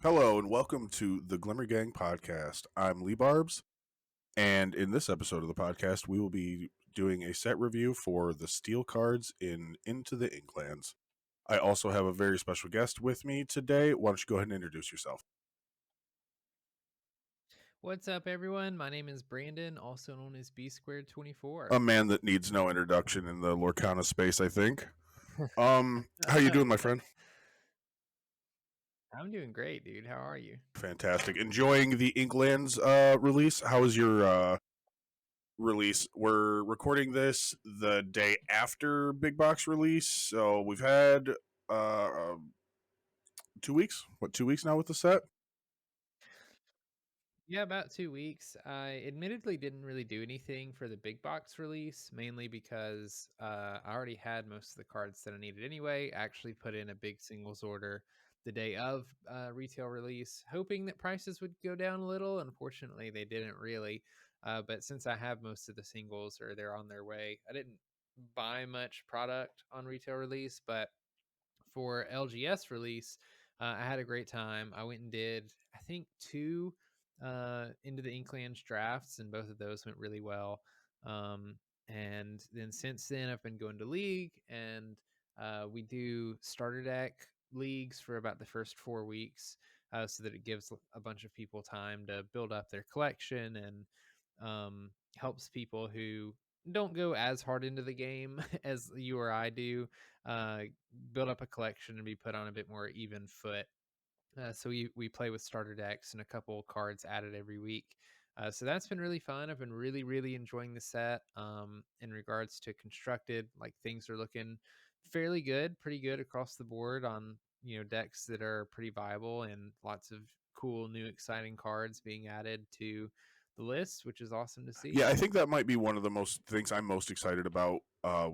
Hello and welcome to the Glimmer Gang podcast. I'm Lee Barbs, and in this episode of the podcast, we will be doing a set review for the steel cards in Into the Inklands. I also have a very special guest with me today. Why don't you go ahead and introduce yourself? What's up, everyone? My name is Brandon, also known as B Squared A 24. man that needs no introduction in the Lorcana space, I think. How you doing, my friend? I'm doing great, dude. How are you? Fantastic. Enjoying the Inklands release. How was your release? We're recording this the day after big box release, so we've had uh 2 weeks. What, 2 weeks now with the set? Yeah, about 2 weeks. I admittedly didn't really do anything for the big box release, mainly because I already had most of the cards that I needed anyway. I actually put in a big singles order the day of retail release, hoping that prices would go down a little. Unfortunately, they didn't really. But since I have most of the singles or they're on their way, I didn't buy much product on retail release, but for LGS release, I had a great time. I went and did, I think, two Into the Inklands drafts, and both of those went really well. And then since then, I've been going to League, and we do starter deck leagues for about the first 4 weeks, so that it gives a bunch of people time to build up their collection and helps people who don't go as hard into the game as you or I do, uh, build up a collection and be put on a bit more even foot. So we play with starter decks and a couple cards added every week. So that's been really fun. I've been really enjoying the set. In regards to constructed, like things are looking fairly good, pretty good across the board on decks that are pretty viable and lots of cool new exciting cards being added to the list, which is awesome to see. Yeah, I think that might be one of the most things I'm most excited about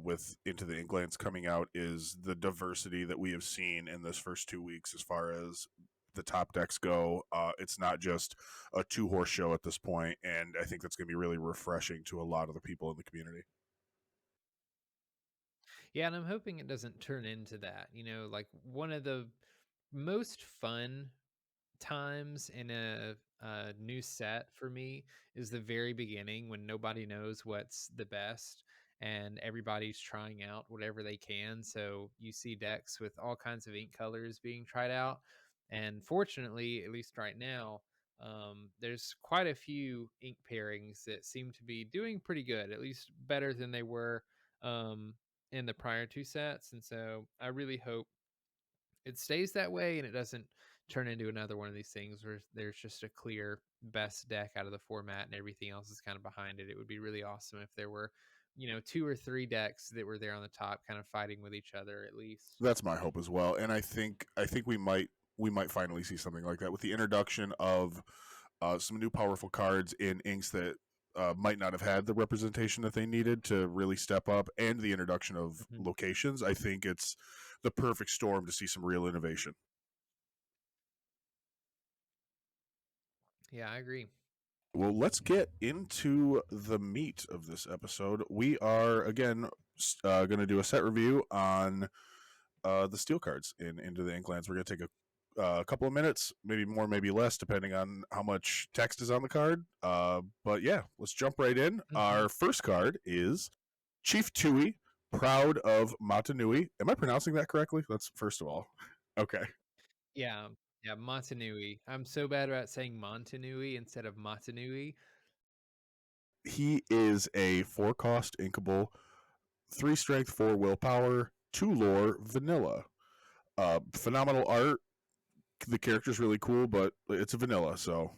with Into the Inklands coming out is the diversity that we have seen in this first 2 weeks as far as the top decks go. It's not just a two-horse show at this point, and I think that's going to be really refreshing to a lot of the people in the community. Yeah, and I'm hoping it doesn't turn into that. Like one of the most fun times in a new set for me is the very beginning when nobody knows what's the best and everybody's trying out whatever they can. So you see decks with all kinds of ink colors being tried out. And fortunately, at least right now, there's quite a few ink pairings that seem to be doing pretty good, at least better than they were um, in the prior two sets. And so I really hope it stays that way and it doesn't turn into another one of these things where there's just a clear best deck out of the format and everything else is kind of behind it. It would be really awesome if there were, two or three decks that were there on the top kind of fighting with each other at least. That's my hope as well, and I think we might finally see something like that with the introduction of some new powerful cards in inks that might not have had the representation that they needed to really step up, and the introduction of Mhm. locations. I think it's the perfect storm to see some real innovation. Yeah, I agree. Well, let's get into the meat of this episode. We are again going to do a set review on the steel cards in Into the Inklands. We're going to take a couple of minutes, maybe more, maybe less, depending on how much text is on the card. But yeah, let's jump right in. Mhm. Our first card is Chief Tui, Proud of Matanui. Am I pronouncing that correctly? That's first of all. Okay. Yeah. Yeah, Montanui. I'm so bad about saying Montanui instead of Matanui. He is a 4 cost inkable, 3 strength, 4 willpower, 2 lore, vanilla. Phenomenal art. The character's really cool, but it's a vanilla, so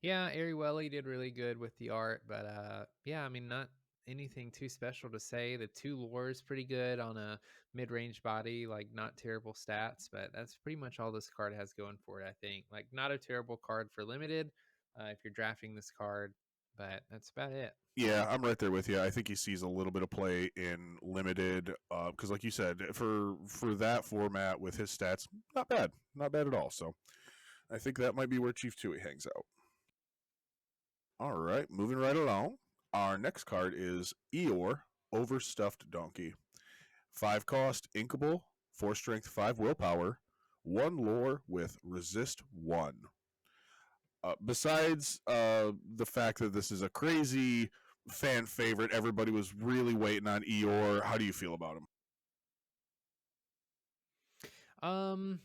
Yeah, Ariwelli did really good with the art, but yeah, I mean not anything too special to say. The two lore is pretty good on a mid-range body, like not terrible stats, but that's pretty much all this card has going for it, I think. Like not a terrible card for limited if you're drafting this card, but that's about it. yeah, I'm right there with you. I think he sees a little bit of play in limited, because, like you said, for that format with his stats, not bad at all. So I think that might be where Chief Tui hangs out. All right, moving right along. Our next card is Eeyore, Overstuffed Donkey. 5 cost, inkable, 4 strength, 5 willpower, one lore with resist one. Besides the fact that this is a crazy fan favorite, everybody was really waiting on Eeyore. How do you feel about him? Um,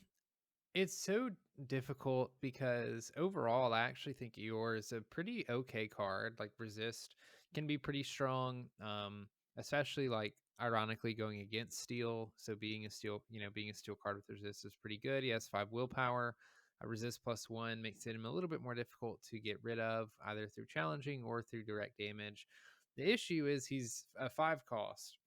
it's so difficult because overall, I actually think Eeyore is a pretty okay card. Like resist can be pretty strong. Especially like ironically going against steel. So being a steel, being a steel card with resist is pretty good. He has 5 willpower. A resist +1 makes him a little bit more difficult to get rid of, either through challenging or through direct damage. The issue is he's a 5 cost.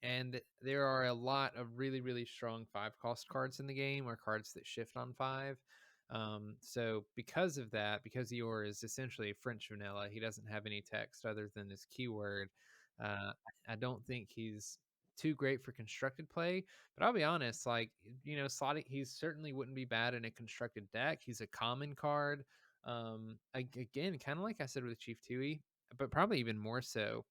And there are a lot of really, really strong 5 cost cards in the game, or cards that shift on 5. So because of that, because Eeyore is essentially a French vanilla, he doesn't have any text other than his keyword. Uh, I don't think he's too great for constructed play, but I'll be honest, like, slotting, he certainly wouldn't be bad in a constructed deck. He's a common card. Again, kind of like I said with Chief Tui, but probably even more so.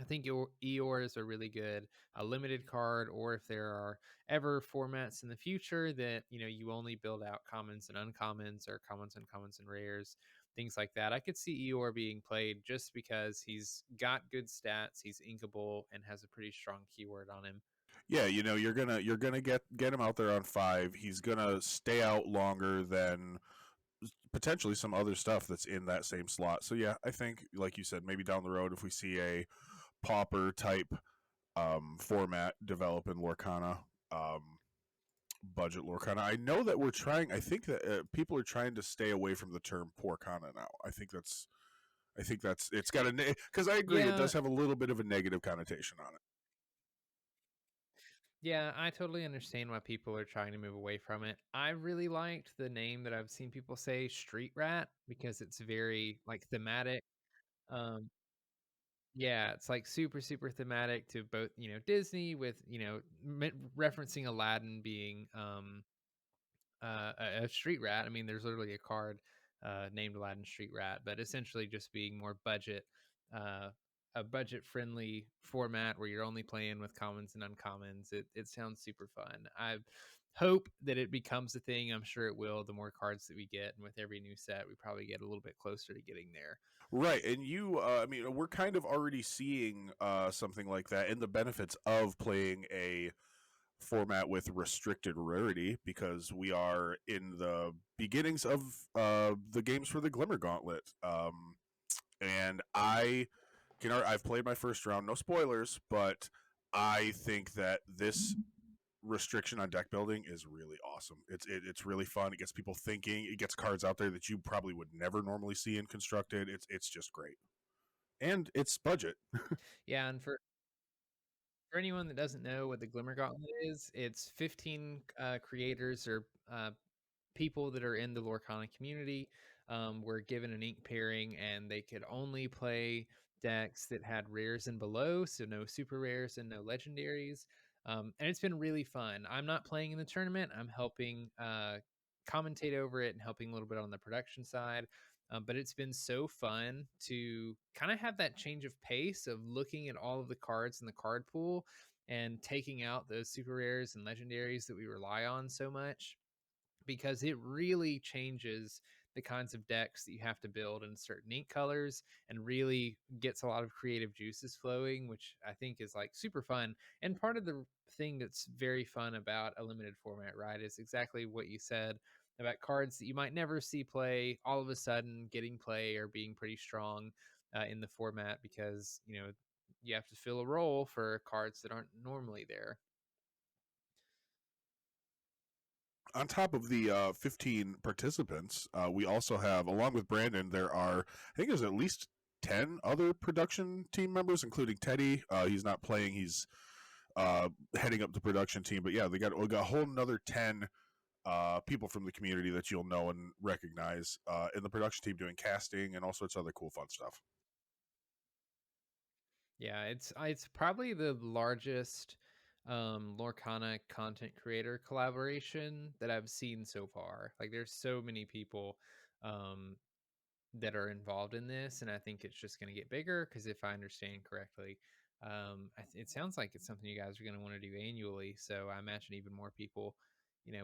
I think Eeyores are really good, a limited card, or if there are ever formats in the future that you only build out commons and uncommons, or commons, uncommons, and rares, things like that. I could see Eeyore being played just because he's got good stats, he's inkable, and has a pretty strong keyword on him. Yeah, you're gonna get him out there on 5. He's gonna stay out longer than potentially some other stuff that's in that same slot. So yeah, I think like you said, maybe down the road if we see a pauper type format develop in Lorcana, budget Lorcana. I know that we're trying. I think that people are trying to stay away from the term Porcana now. I think that's it's got a because I agree it Yeah, does have a little bit of a negative connotation on it. yeah, I totally understand why people are trying to move away from it. I really liked the name that I've seen people say, Street Rat, because it's very like thematic. Um, Yeah, it's like super, super thematic to both, Disney with, referencing Aladdin being a street rat. I mean, there's literally a card named Aladdin Street Rat, but essentially just being more budget, uh, a budget friendly format where you're only playing with commons and uncommons. It sounds super fun. I hope that it becomes a thing. I'm sure it will. The more cards that we get, and with every new set, we probably get a little bit closer to getting there. Right, and I mean, we're kind of already seeing something like that in the benefits of playing a format with restricted rarity because we are in the beginnings of the games for the Glimmer Gauntlet. And I've played my first round, no spoilers, but I think that this restriction on deck building is really awesome. It's really fun. It gets people thinking. It gets cards out there that you probably would never normally see in constructed. It's just great, and it's budget. Yeah, and for anyone that doesn't know what the Glimmer Gauntlet is, it's 15 creators or people that are in the Lorcana community were given an ink pairing, and they could only play decks that had rares and below, so no super rares and no legendaries. And it's been really fun. I'm not playing in the tournament. I'm helping commentate over it and helping a little bit on the production side. But it's been so fun to kind of have that change of pace of looking at all of the cards in the card pool and taking out those super rares and legendaries that we rely on so much, because it really changes the kinds of decks that you have to build in certain ink colors, and really gets a lot of creative juices flowing, which I think is like super fun. And part of the thing that's very fun about a limited format, right, is exactly what you said about cards that you might never see play all of a sudden getting play or being pretty strong in the format, because you have to fill a role for cards that aren't normally there. On top of the 15 participants, we also have, along with Brandon, I think there's at least 10 other production team members, including Teddy. He's not playing, he's heading up the production team. But yeah, we got a whole another 10 people from the community that you'll know and recognize in the production team doing casting and all sorts of other cool, fun stuff. Yeah, it's probably the largest Lorcana content creator collaboration that I've seen so far. Like there's so many people um that are involved in this, and I think it's just going to get bigger because if I understand correctly, it sounds like it's something you guys are going to want to do annually. So I imagine even more people,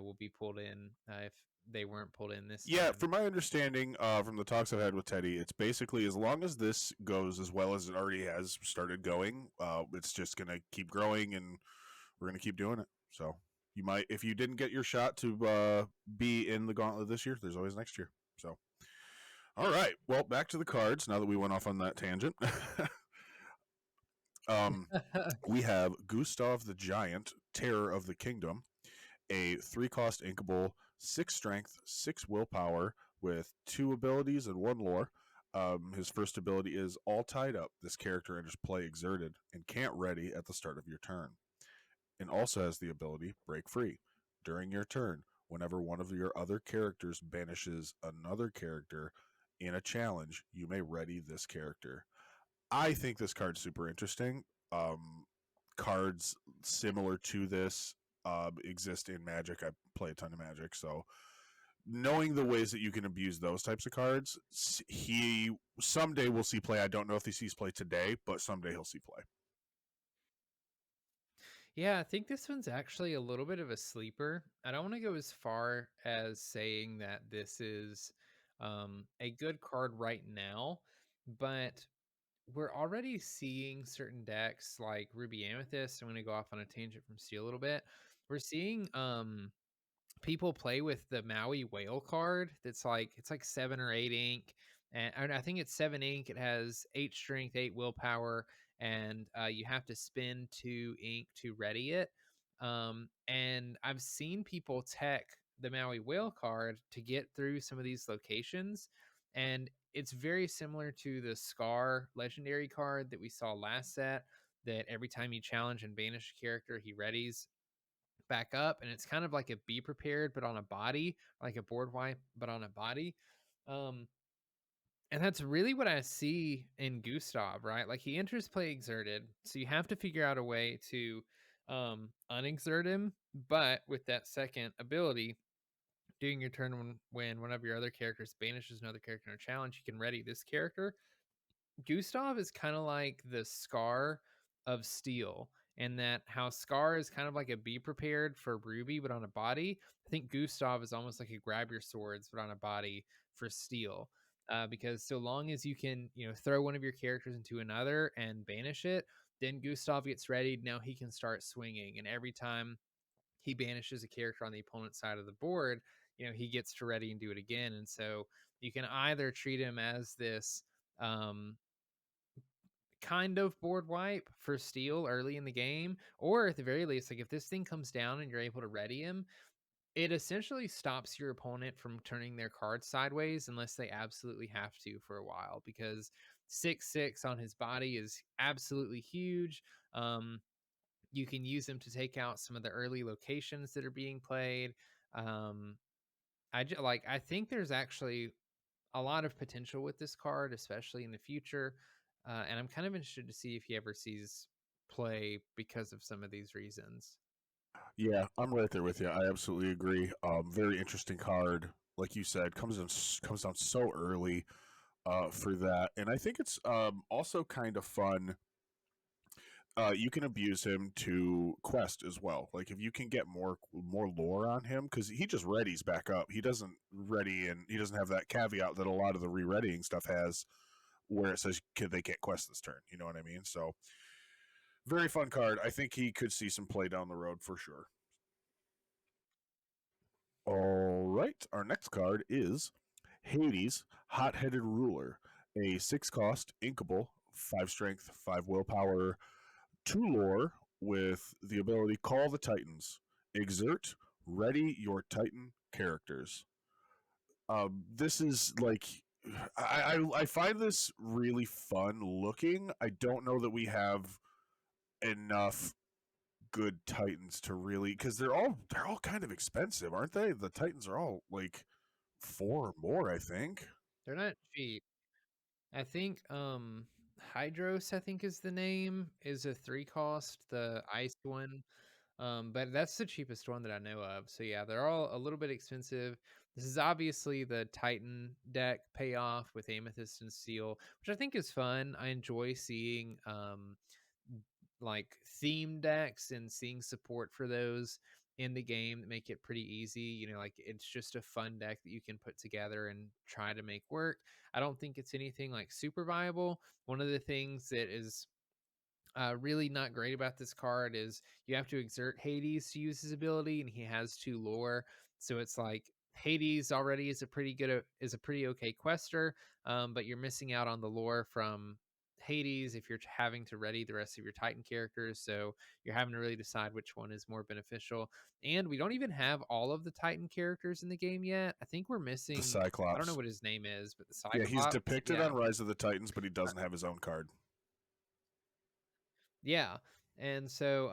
will be pulled in if they weren't pulled in this Yeah, time. from my understanding, from the talks I've had with Teddy, it's basically as long as this goes as well as it already has started going, it's just going to keep growing, and we're going to keep doing it. So you might, if you didn't get your shot to be in the gauntlet this year, there's always next year. So, all right. Well, back to the cards. Now that we went off on that tangent, um, we have Gustav the Giant, Terror of the Kingdom, a 3-cost inkable, 6 strength, 6 willpower with 2 abilities and 1 lore. His first ability is All Tied Up. This character enters play exerted and can't ready at the start of your turn. And also has the ability Break Free. During your turn, whenever one of your other characters banishes another character in a challenge, you may ready this character. I think this card's super interesting. Cards similar to this exist in Magic. I play a ton of Magic, so knowing the ways that you can abuse those types of cards, he someday will see play. I don't know if he sees play today, but someday he'll see play. Yeah, I think this one's actually a little bit of a sleeper. I don't want to go as far as saying that this is a good card right now, but we're already seeing certain decks like Ruby Amethyst. I'm going to go off on a tangent from Steel a little bit. We're seeing people play with the Maui whale card that's like it's like 7 or 8 ink, and I think it's 7 ink. It has 8 strength, 8 willpower, and you have to spend 2 ink to ready it. And I've seen people tech the Maui whale card to get through some of these locations, and it's very similar to the Scar legendary card that we saw last set. That every time you challenge and banish a character, he readies back up, and it's kind of like a be prepared but on a body, like a board wipe but on a body. um and that's really what I see in Gustav, right? Like he enters play exerted, so you have to figure out a way to unexert him, but with that second ability, during your turn, when one of your other characters banishes another character in a challenge, you can ready this character. Gustav is kind of like the Scar of Steel, and that how Scar is kind of like a be prepared for Ruby, but on a body. I think Gustav is almost like a grab your swords, but on a body for Steel. Because so long as you can, throw one of your characters into another and banish it, then Gustav gets ready. Now he can start swinging, and every time he banishes a character on the opponent's side of the board, he gets to ready and do it again. And so you can either treat him as this um, kind of board wipe for Steel early in the game, or at the very least, like if this thing comes down and you're able to ready him, it essentially stops your opponent from turning their card sideways unless they absolutely have to for a while, because 6/6 on his body is absolutely huge. You can use him to take out some of the early locations that are being played. Um, I think there's actually a lot of potential with this card, especially in the future. And I'm kind of interested to see if he ever sees play because of some of these reasons. Yeah, I'm right there with you. I absolutely agree. Very interesting card, like you said, comes down so early for that, and I think it's also kind of fun. You can abuse him to quest as well. Like if you can get more lore on him, because he just readies back up. He doesn't ready, and he doesn't have that caveat that a lot of the re-readying stuff has, where it says they can't quest this turn. You know what I mean? So very fun card. I think he could see some play down the road for sure. All right, our next card is Hades, Hot Headed Ruler, a 6-cost inkable, 5 strength, 5 willpower, 2 lore with the ability Call the Titans. Exert, ready your Titan characters. This is like I find this really fun looking. I don't know that we have enough good Titans to really, because they're all kind of expensive, aren't they? The Titans are all like 4 or more, I think. They're not cheap. I think Hydros, I think is the name, is a 3 cost, the ice one. But that's the cheapest one that I know of. So yeah, they're all a little bit expensive. This is obviously the Titan deck payoff with Amethyst and Steel, which I think is fun. I enjoy seeing like theme decks and seeing support for those. in the game that make it pretty easy. Like it's just a fun deck that you can put together and try to make work. I don't think it's anything like super viable. One of the things that is really not great about this card is you have to exert Hades to use his ability, and he has 2 lore. So it's like Hades already is a pretty okay quester, but you're missing out on the lore from Hades if you're having to ready the rest of your Titan characters. So you're having to really decide which one is more beneficial. And we don't even have all of the Titan characters in the game yet. I think we're The missing. I don't know Cyclops. what his name is, but the Yeah, he's Cyclops. depicted on Rise of the Titans, but he doesn't have his own card. Yeah. And so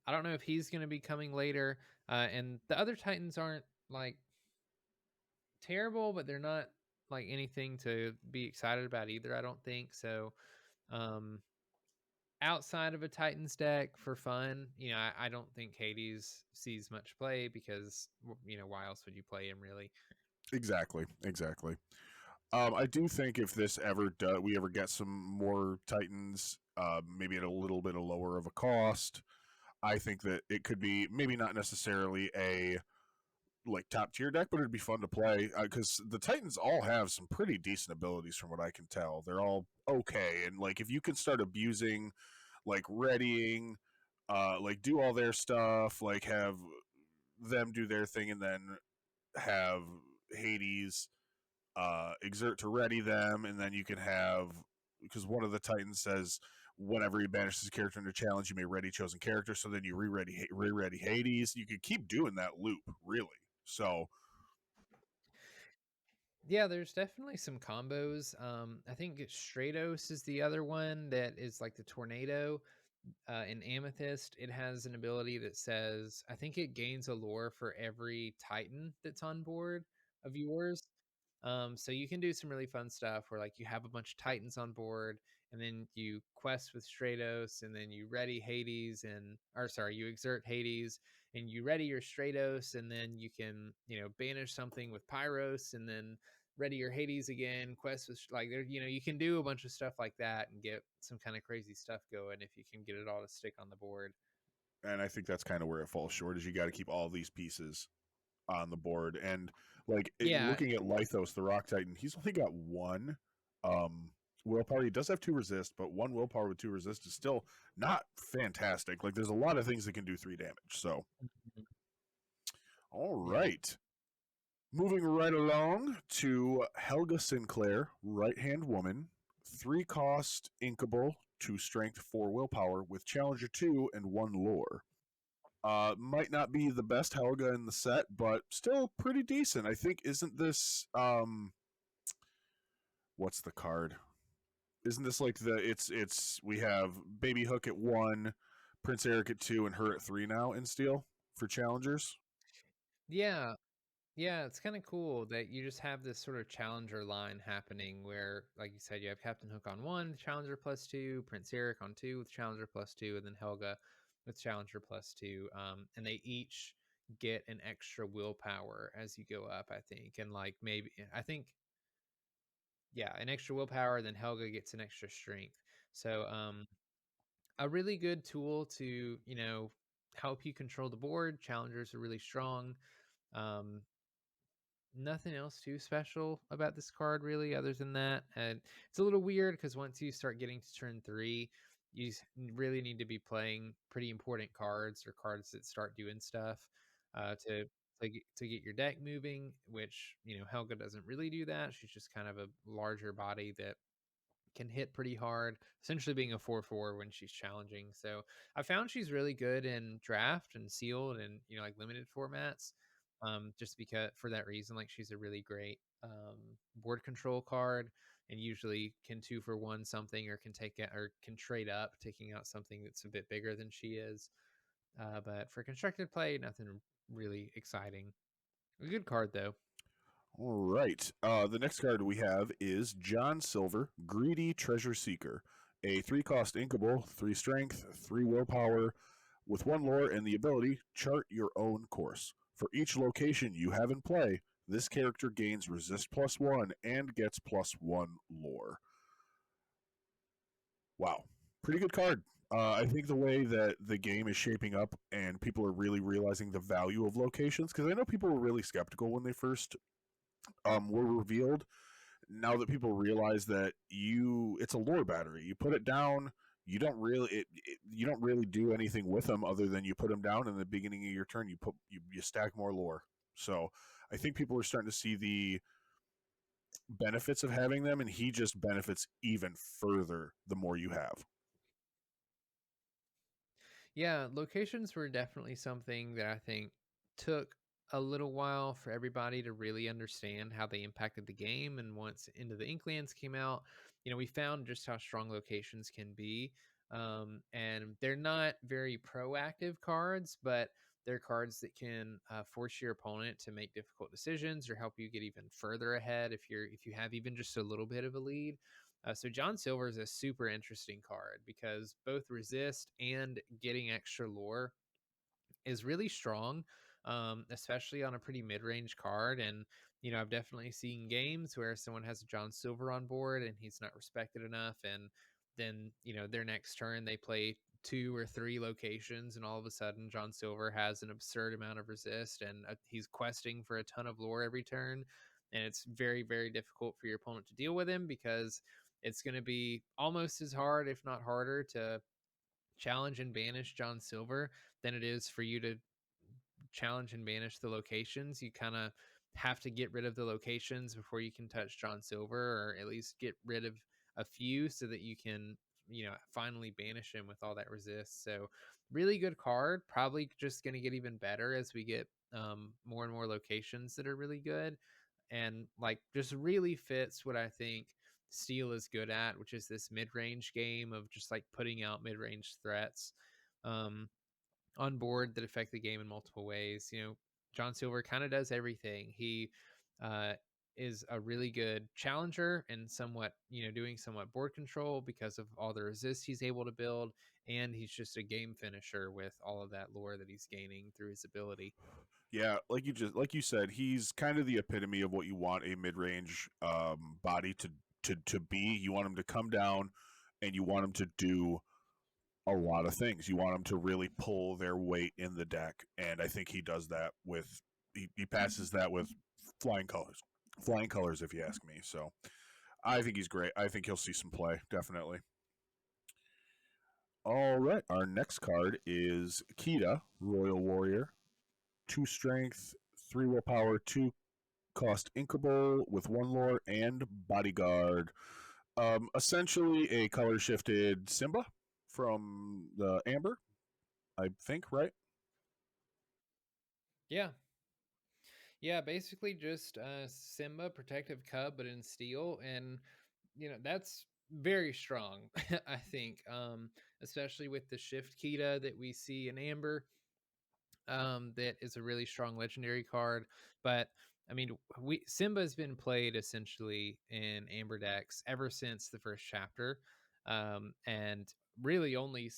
I don't know if he's going to be coming later. And the other Titans aren't like terrible, but they're not like anything to be excited about either, I don't think. So um outside of a Titans deck for fun, I don't think Hades sees much play because why else would you play him really? Exactly, exactly. I do think if this we ever get some more Titans, maybe at a little bit of lower of a cost, I think that it could be maybe not necessarily a like top tier deck, but it'd be fun to play because the Titans all have some pretty decent abilities from what I can tell. They're all okay, and like if you can start abusing, like readying, like do all their stuff, like have them do their thing, and then have Hades exert to ready them, and then you can have because one of the Titans says whenever he banishes a character into challenge, you may ready chosen character. So then you re-ready Hades. You could keep doing that loop, really. So Yeah, there's definitely some combos. I think Stratos is the other one that is like the tornado. In Amethyst, it has an ability that says, I think it gains a lore for every Titan that's on board of yours. So you can do some really fun stuff where like you have a bunch of Titans on board, and then you quest with Stratos, and then you ready Hades, or sorry, you exert Hades, and you ready your Stratos, and then you can banish something with Pyros, and then ready your Hades again, quest with like there, you can do a bunch of stuff like that and get some kind of crazy stuff going if you can get it all to stick on the board. and I think that's kind of where it falls short is you got to keep all these pieces on the board. And like Yeah, looking at Lythos, the Rock Titan, he's only got one willpower. He does have 2 resist, but 1 willpower with 2 resist is still not fantastic. Like there's a lot of things that can do 3 damage. So mhm, all yeah. right. Moving right along to Helga Sinclair, right hand woman, 3 cost inkable, 2 strength, 4 willpower, with Challenger 2 and 1 lore. Might not be the best Helga in the set, but still pretty decent. I think isn't this what's the card? Isn't this like it's we have Baby Hook at 1, Prince Eric at 2, and her at 3 now in steel for challengers? Yeah. Yeah, it's kind of cool that you just have this sort of challenger line happening where, like you said, you have Captain Hook on 1, Challenger +2, Prince Eric on 2 with Challenger +2, and then Helga with Challenger +2. And they each get an extra willpower as you go up, I think. And like maybe, I think, yeah, an extra willpower, then Helga gets an extra strength. So, a really good tool to, help you control the board. Challengers are really strong. Um, Nothing else too special about this card really other than that, and it's a little weird because once you start getting to turn 3, really need to be playing pretty important cards or cards that start doing stuff, to get your deck moving, which, Helga doesn't really do that. She's just kind of a larger body that can hit pretty hard, essentially being a 4/4 when she's challenging. So I found she's really good in draft and sealed and like limited formats. Just because for that reason, like she's a really great board control card, and usually can 2 for 1 something, or can take it or can trade up, taking out something that's a bit bigger than she is. But for constructed play, nothing really exciting. A good card though. All right. The next card we have is John Silver, Greedy Treasure Seeker. A 3 cost inkable, 3 strength, 3 willpower, with 1 lore and the ability chart your own course. For each location you have in play, this character gains resist +1 and gets +1 lore. Wow. Pretty good card. I think the way that the game is shaping up and people are really realizing the value of locations, because I know people were really skeptical when they first were revealed. Now that people realize that it's a lore battery, you put it down, you don't really do anything with them other than you put them down in the beginning of your turn. You stack more lore. So I think people are starting to see the benefits of having them, and he just benefits even further the more you have. Yeah, locations were definitely something that I think took a little while for everybody to really understand how they impacted the game. And once Into the Inklands came out, we found just how strong locations can be. And they're not very proactive cards, but they're cards that can force your opponent to make difficult decisions or help you get even further ahead if you have even just a little bit of a lead. So John Silver is a super interesting card because both resist and getting extra lore is really strong, especially on a pretty mid-range card. And I've definitely seen games where someone has a John Silver on board and he's not respected enough, and then their next turn they play two or three locations, and all of a sudden John Silver has an absurd amount of resist, and he's questing for a ton of lore every turn, and it's very very difficult for your opponent to deal with him because it's going to be almost as hard, if not harder, to challenge and banish John Silver than it is for you to challenge and banish the locations. You kind of have to get rid of the locations before you can touch John Silver, or at least get rid of a few so that you can, finally banish him with all that resist. So, really good card. Probably just going to get even better as we get more and more locations that are really good. And like, just really fits what I think Steel is good at, which is this mid range game of just like putting out mid range threats. Um, on board that affect the game in multiple ways. John Silver kind of does everything. He uh, is a really good challenger and somewhat, doing somewhat board control because of all the resist he's able to build. And he's just a game finisher with all of that lore that he's gaining through his ability. Yeah, like you said, he's kind of the epitome of what you want a mid range body to be. You want him to come down, and you want him to do a lot of things. You want him to really pull their weight in the deck, and I think he does that with he passes that with flying colors, flying colors, if you ask me. So I think he's great. I think he'll see some play, definitely. All right, our next card is Kita, Royal Warrior. 2 strength, 3 willpower, 2 cost inkable with 1 lore and bodyguard. Essentially a color shifted Simba from the Amber, I think, right? Yeah. Yeah, basically just Simba, protective cub, but in steel. And that's very strong. I think, especially with the shift Kita that we see in Amber. That is a really strong legendary card. But I mean, we Simba has been played essentially in Amber decks ever since the first chapter, and really only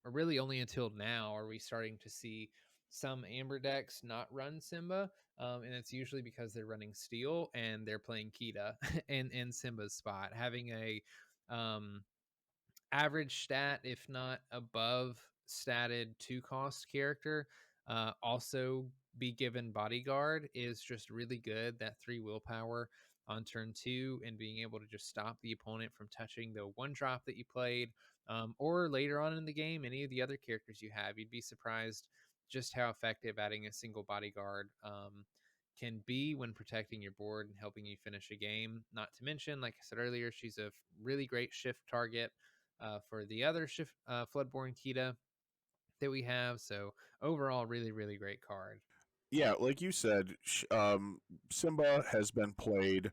until now are we starting to see some Amber decks not run Simba, and it's usually because they're running Steel and they're playing Kita in Simba's spot, having a um average stat, if not above statted 2 cost character, also be given bodyguard is just really good. That 3 willpower on turn 2 and being able to just stop the opponent from touching the 1 drop that you played, or later on in the game, any of the other characters you have. You'd be surprised just how effective adding a single bodyguard can be when protecting your board and helping you finish a game. Not to mention, like I said earlier, she's a really great shift target for the other shift Floodborne Kita that we have. So overall, really, really great card. Yeah, like you said, Simba has been played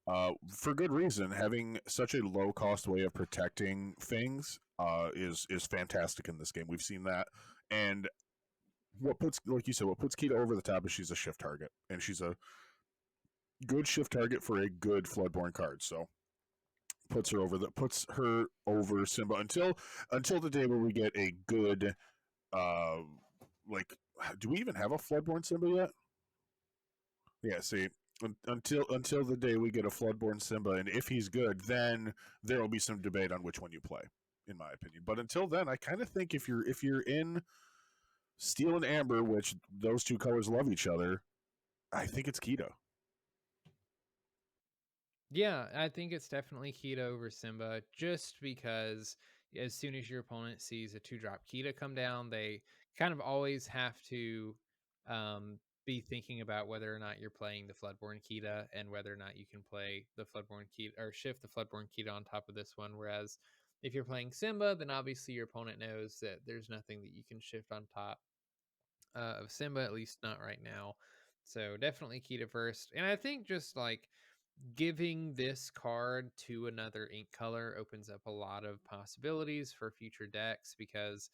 for good reason. Having such a low cost way of protecting things is fantastic in this game. We've seen that, and what puts, like you said, what puts Kita over the top is she's a shift target, and she's a good shift target for a good Floodborne card. So puts her over Simba until the day where we get a good uh like, do we even have a Floodborne Simba yet? Yeah, see, until the day we get a Floodborne Simba, and if he's good, then there will be some debate on which one you play. in my opinion. But until then, I kind of think if you're in Steel and Amber, which those two colors love each other, I think it's Keto. Yeah, I think it's definitely Kita over Simba just because as soon as your opponent sees a 2-drop Kita come down, they kind of always have to be thinking about whether or not you're playing the Floodborn Kita and whether or not you can play the Floodborn Kita or shift the Floodborn Kita on top of this one. Whereas if you're playing Simba, then obviously your opponent knows that there's nothing that you can shift on top of Simba, at least not right now. So definitely Kita first. And I think just like giving this card to another ink color opens up a lot of possibilities for future decks because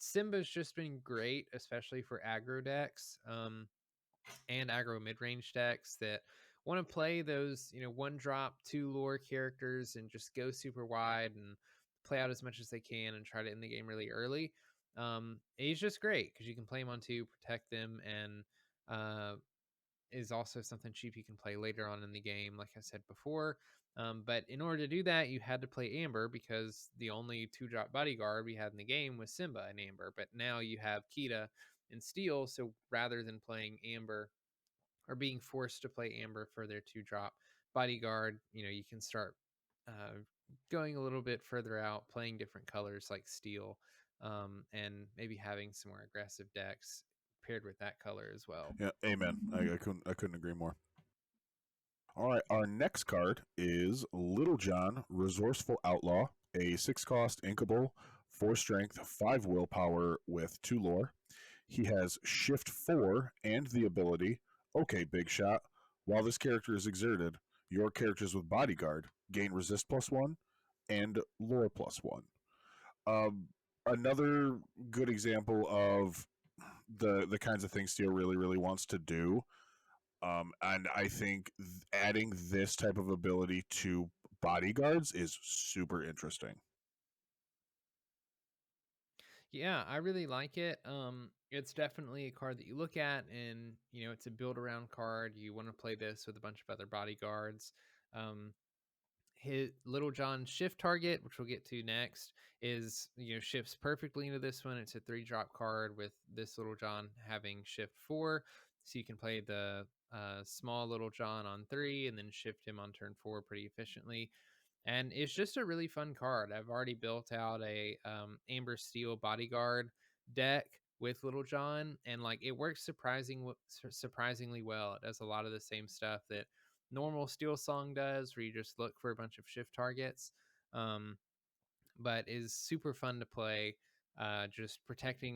Simba's just been great, especially for aggro decks and aggro mid-range decks that want to play those, 1-drop, 2 lore characters and just go super wide and play out as much as they can and try to end the game really early. He's just great because you can play him on 2, protect them, and uh, is also something cheap you can play later on in the game, like I said before. But in order to do that, you had to play Amber because the only 2-drop bodyguard we had in the game was Simba and Amber. But now you have Kita and Steel. So rather than playing Amber or being forced to play Amber for their 2-drop bodyguard, you can start uh, going a little bit further out, playing different colors like Steel, and maybe having some more aggressive decks paired with that color as well. Yeah, amen. I couldn't agree more. All right, our next card is Little John, Resourceful Outlaw, a 6-cost inkable, 4 strength, 5 willpower with 2 lore. He has Shift 4 and the ability, okay, Big Shot. While this character is exerted, your characters with Bodyguard gain Resist +1 and Lore +1. Um, Another good example of the kinds of things Steel really wants to do. And I think adding this type of ability to bodyguards is super interesting. Yeah, I really like it. It's definitely a card that you look at, and it's a build around card. You want to play this with a bunch of other bodyguards. Um, his Little John shift target, which we'll get to next, is shifts perfectly into this one. It's a 3-drop card with this Little John having shift 4, so you can play the small Little John on 3 and then shift him on turn 4 pretty efficiently. And it's just a really fun card. I've already built out a Amber Steel bodyguard deck with Little John, and like it works surprisingly well. It does a lot of the same stuff that normal Steel Song does, where you just look for a bunch of shift targets. Um, but is super fun to play. Just protecting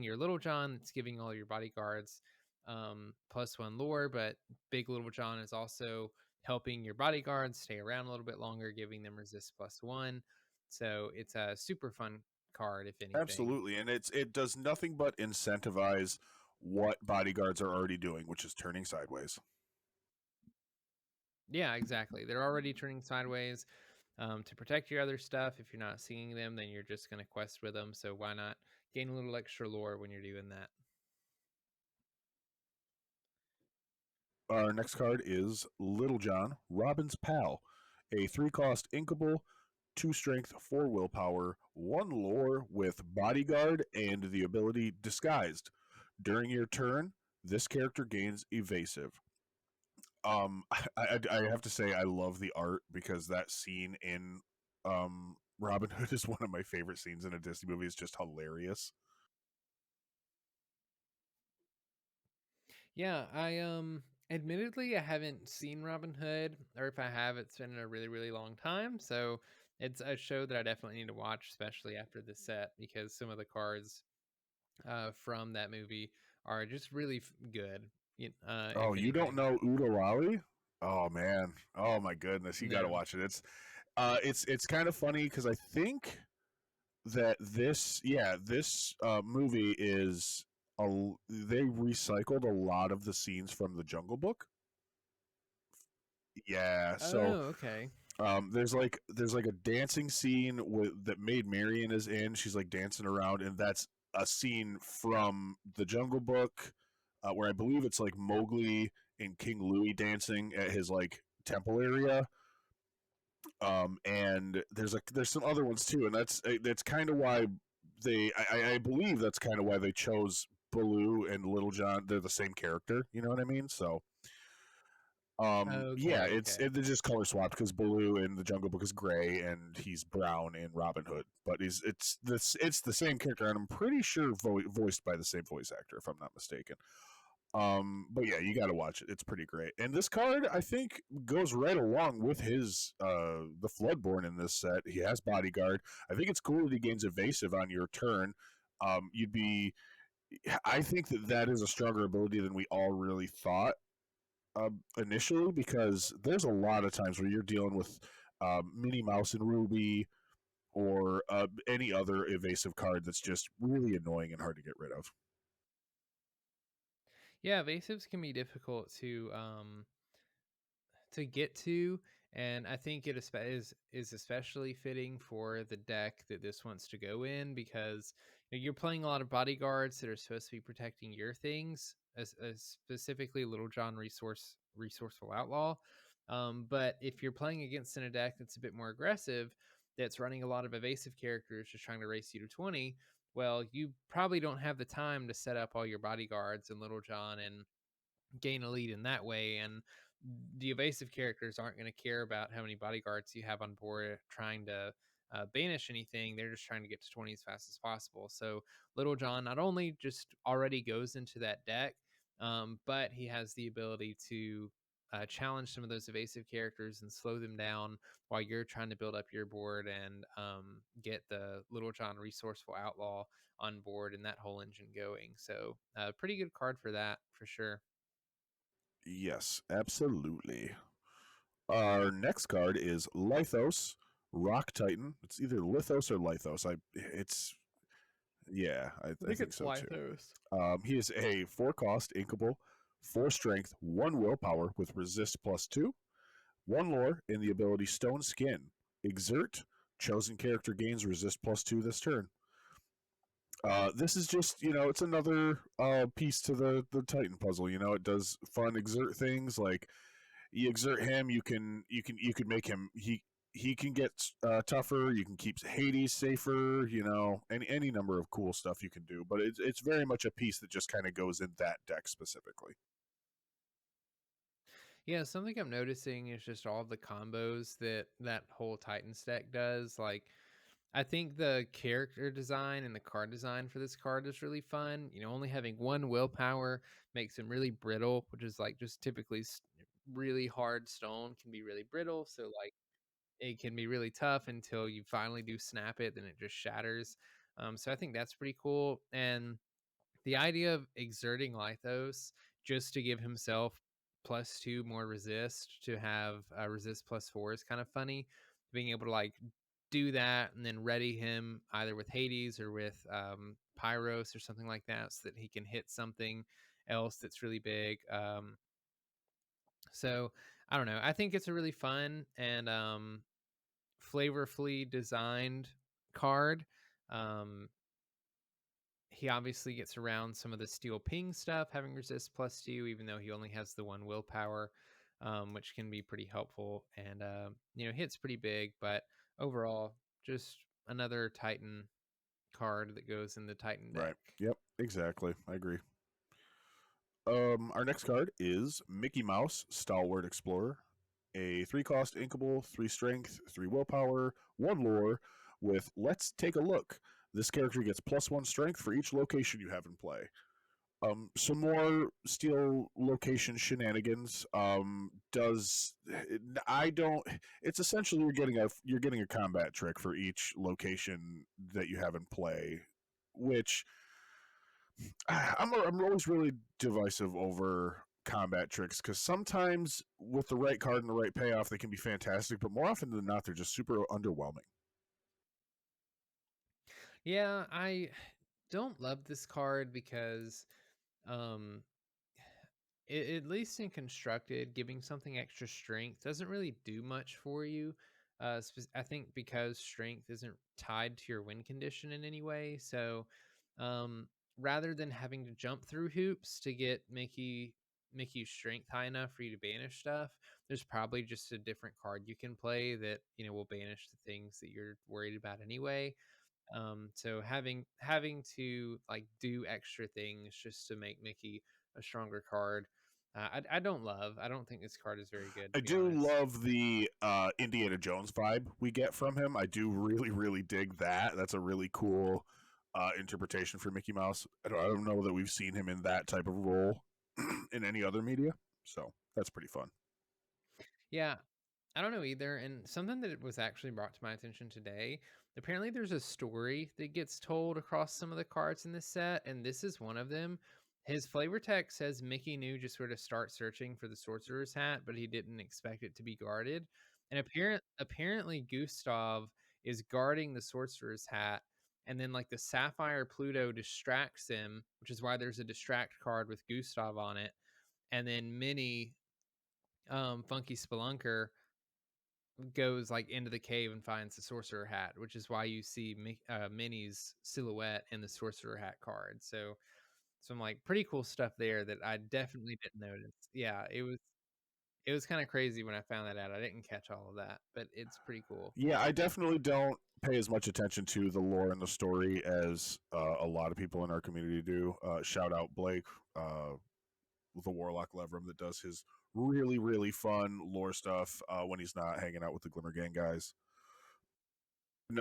your Little John. It's giving all your bodyguards +1 lore, but Big Little John is also helping your bodyguards stay around a little bit longer, giving them resist +1. So it's a super fun card, if anything. Absolutely, and it does nothing but incentivize what bodyguards are already doing, which is turning sideways. Yeah, exactly. They're already turning sideways to protect your other stuff. If you're not seeing them, then you're just going to quest with them. So why not gain a little extra lore when you're doing that? Our next card is Little John, Robin's Pal, a 3-cost inkable, 2 strength, 4 willpower, 1 lore with bodyguard and the ability disguised. During your turn, this character gains evasive. I have to say I love the art because that scene in Robin Hood is one of my favorite scenes in a Disney movie. It's just hilarious. Yeah, I admittedly I haven't seen Robin Hood, or if I have, it's been a really, really long time. So it's a show that I definitely need to watch, especially after the set, because some of the cards from that movie are just really good. Oh, If you don't anything. know Udo Raleigh? Oh man. Oh my goodness, you got to No. watch it. It's kind of funny because I think that this movie is they recycled a lot of the scenes from the Jungle Book. Yeah, so Oh, okay. there's like a dancing scene that Maid Marian is in. She's like dancing around, and that's a scene from the Jungle Book, where I believe it's like Mowgli and King Louie dancing at his like temple area. And there's some other ones too, and that's kind of why I believe that's kind of why they chose Baloo and Little John. They're the same character, you know what I mean? So yeah, Okay, okay. they're just color swapped because Baloo in the Jungle Book is gray and he's brown in Robin Hood, but it's the same character, and I'm pretty sure voiced by the same voice actor, if I'm not mistaken. But yeah, you got to watch it. It's pretty great. And this card, I think, goes right along with his the Floodborn in this set. He has Bodyguard. I think it's cool that he gains evasive on your turn. You'd be. I think that is a stronger ability than we all really thought initially, because there's a lot of times where you're dealing with Minnie Mouse and Ruby or any other evasive card that's just really annoying and hard to get rid of. Yeah, evasives can be difficult to get to, and I think is especially fitting for the deck that this wants to go in, because you're playing a lot of bodyguards that are supposed to be protecting your things, as specifically Little John resourceful outlaw. But if you're playing against in a deck that's a bit more aggressive, that's running a lot of evasive characters just trying to race you to 20, well, you probably don't have the time to set up all your bodyguards and Little John and gain a lead in that way. And the evasive characters aren't going to care about how many bodyguards you have on board trying to banish anything. They're just trying to get to 20 as fast as possible. So Little John not only just already goes into that deck, but he has the ability to challenge some of those evasive characters and slow them down while you're trying to build up your board and get the Little John resourceful outlaw on board and that whole engine going. So, pretty good card for that for sure. Yes, absolutely. Our next card is Lithos, Rock Titan. It's either Lithos or Lithos. It's yeah, I I think think it's so too. Lithos. He is a 4 cost inkable, 4 strength, 1 willpower with resist +2, 1 lore in the ability Stone Skin. Exert. Chosen character gains resist +2 this turn. This is just, it's another piece to the Titan puzzle. It does fun exert things like you exert him, you can make him he can get tougher. You can keep Hades safer. Any number of cool stuff you can do. But it's very much a piece that just kind of goes in that deck specifically. Yeah, something I'm noticing is just all the combos that whole Titan stack does. Like, I think the character design and the card design for this card is really fun. Only having 1 willpower makes him really brittle, which is like just typically really hard stone can be really brittle. So like it can be really tough until you finally do snap it, then it just shatters. So I think that's pretty cool. And the idea of exerting Lithos just to give himself +2 more resist to have resist +4 is kind of funny. Being able to like do that and then ready him either with Hades or with Pyros or something like that so that he can hit something else that's really big. So I don't know. I think it's a really fun and flavorfully designed card. Um, he obviously gets around some of the steel ping stuff, having resist +2, even though he only has the 1 willpower, which can be pretty helpful and hits pretty big. But overall, just another Titan card that goes in the Titan Right. deck. Yep. Exactly. I agree. Our next card is Mickey Mouse, Stalwart Explorer, a 3 cost inkable, 3 strength, 3 willpower, 1 lore with Let's Take a Look. This character gets +1 strength for each location you have in play. Some more steel location shenanigans. Does I don't. It's essentially you're getting a combat trick for each location that you have in play, which I'm always really divisive over combat tricks because sometimes with the right card and the right payoff they can be fantastic, but more often than not they're just super underwhelming. Yeah, I don't love this card because um at least in constructed, giving something extra strength doesn't really do much for you. I think because strength isn't tied to your win condition in any way. So, rather than having to jump through hoops to get Mickey Mickey's strength high enough for you to banish stuff, there's probably just a different card you can play that, will banish the things that you're worried about anyway. So having to like do extra things just to make Mickey a stronger card, I don't love. I don't think this card is very good, I to be do honest. love the Indiana Jones vibe we get from him. I do really, really dig that. That's a really cool interpretation for Mickey Mouse. I don't know that we've seen him in that type of role in any other media, so that's pretty fun. Yeah, I don't know either. And something that was actually brought to my attention today, apparently there's a story that gets told across some of the cards in this set, and this is one of them. His flavor text says Mickey knew just where to start searching for the sorcerer's hat, but he didn't expect it to be guarded. And apparently Gustav is guarding the sorcerer's hat, and then like the sapphire Pluto distracts him, which is why there's a distract card with Gustav on it. And then Minnie, Funky Spelunker, goes like into the cave and finds the sorcerer hat, which is why you see Minnie's silhouette in the sorcerer hat card. So some like pretty cool stuff there that I definitely didn't notice. Yeah, it was kind of crazy when I found that out. I didn't catch all of that, but it's pretty cool. Yeah, I definitely don't pay as much attention to the lore and the story as a lot of people in our community do. Shout out Blake, the Warlock Leverum, that does his really, really fun lore stuff when he's not hanging out with the Glimmer Gang guys.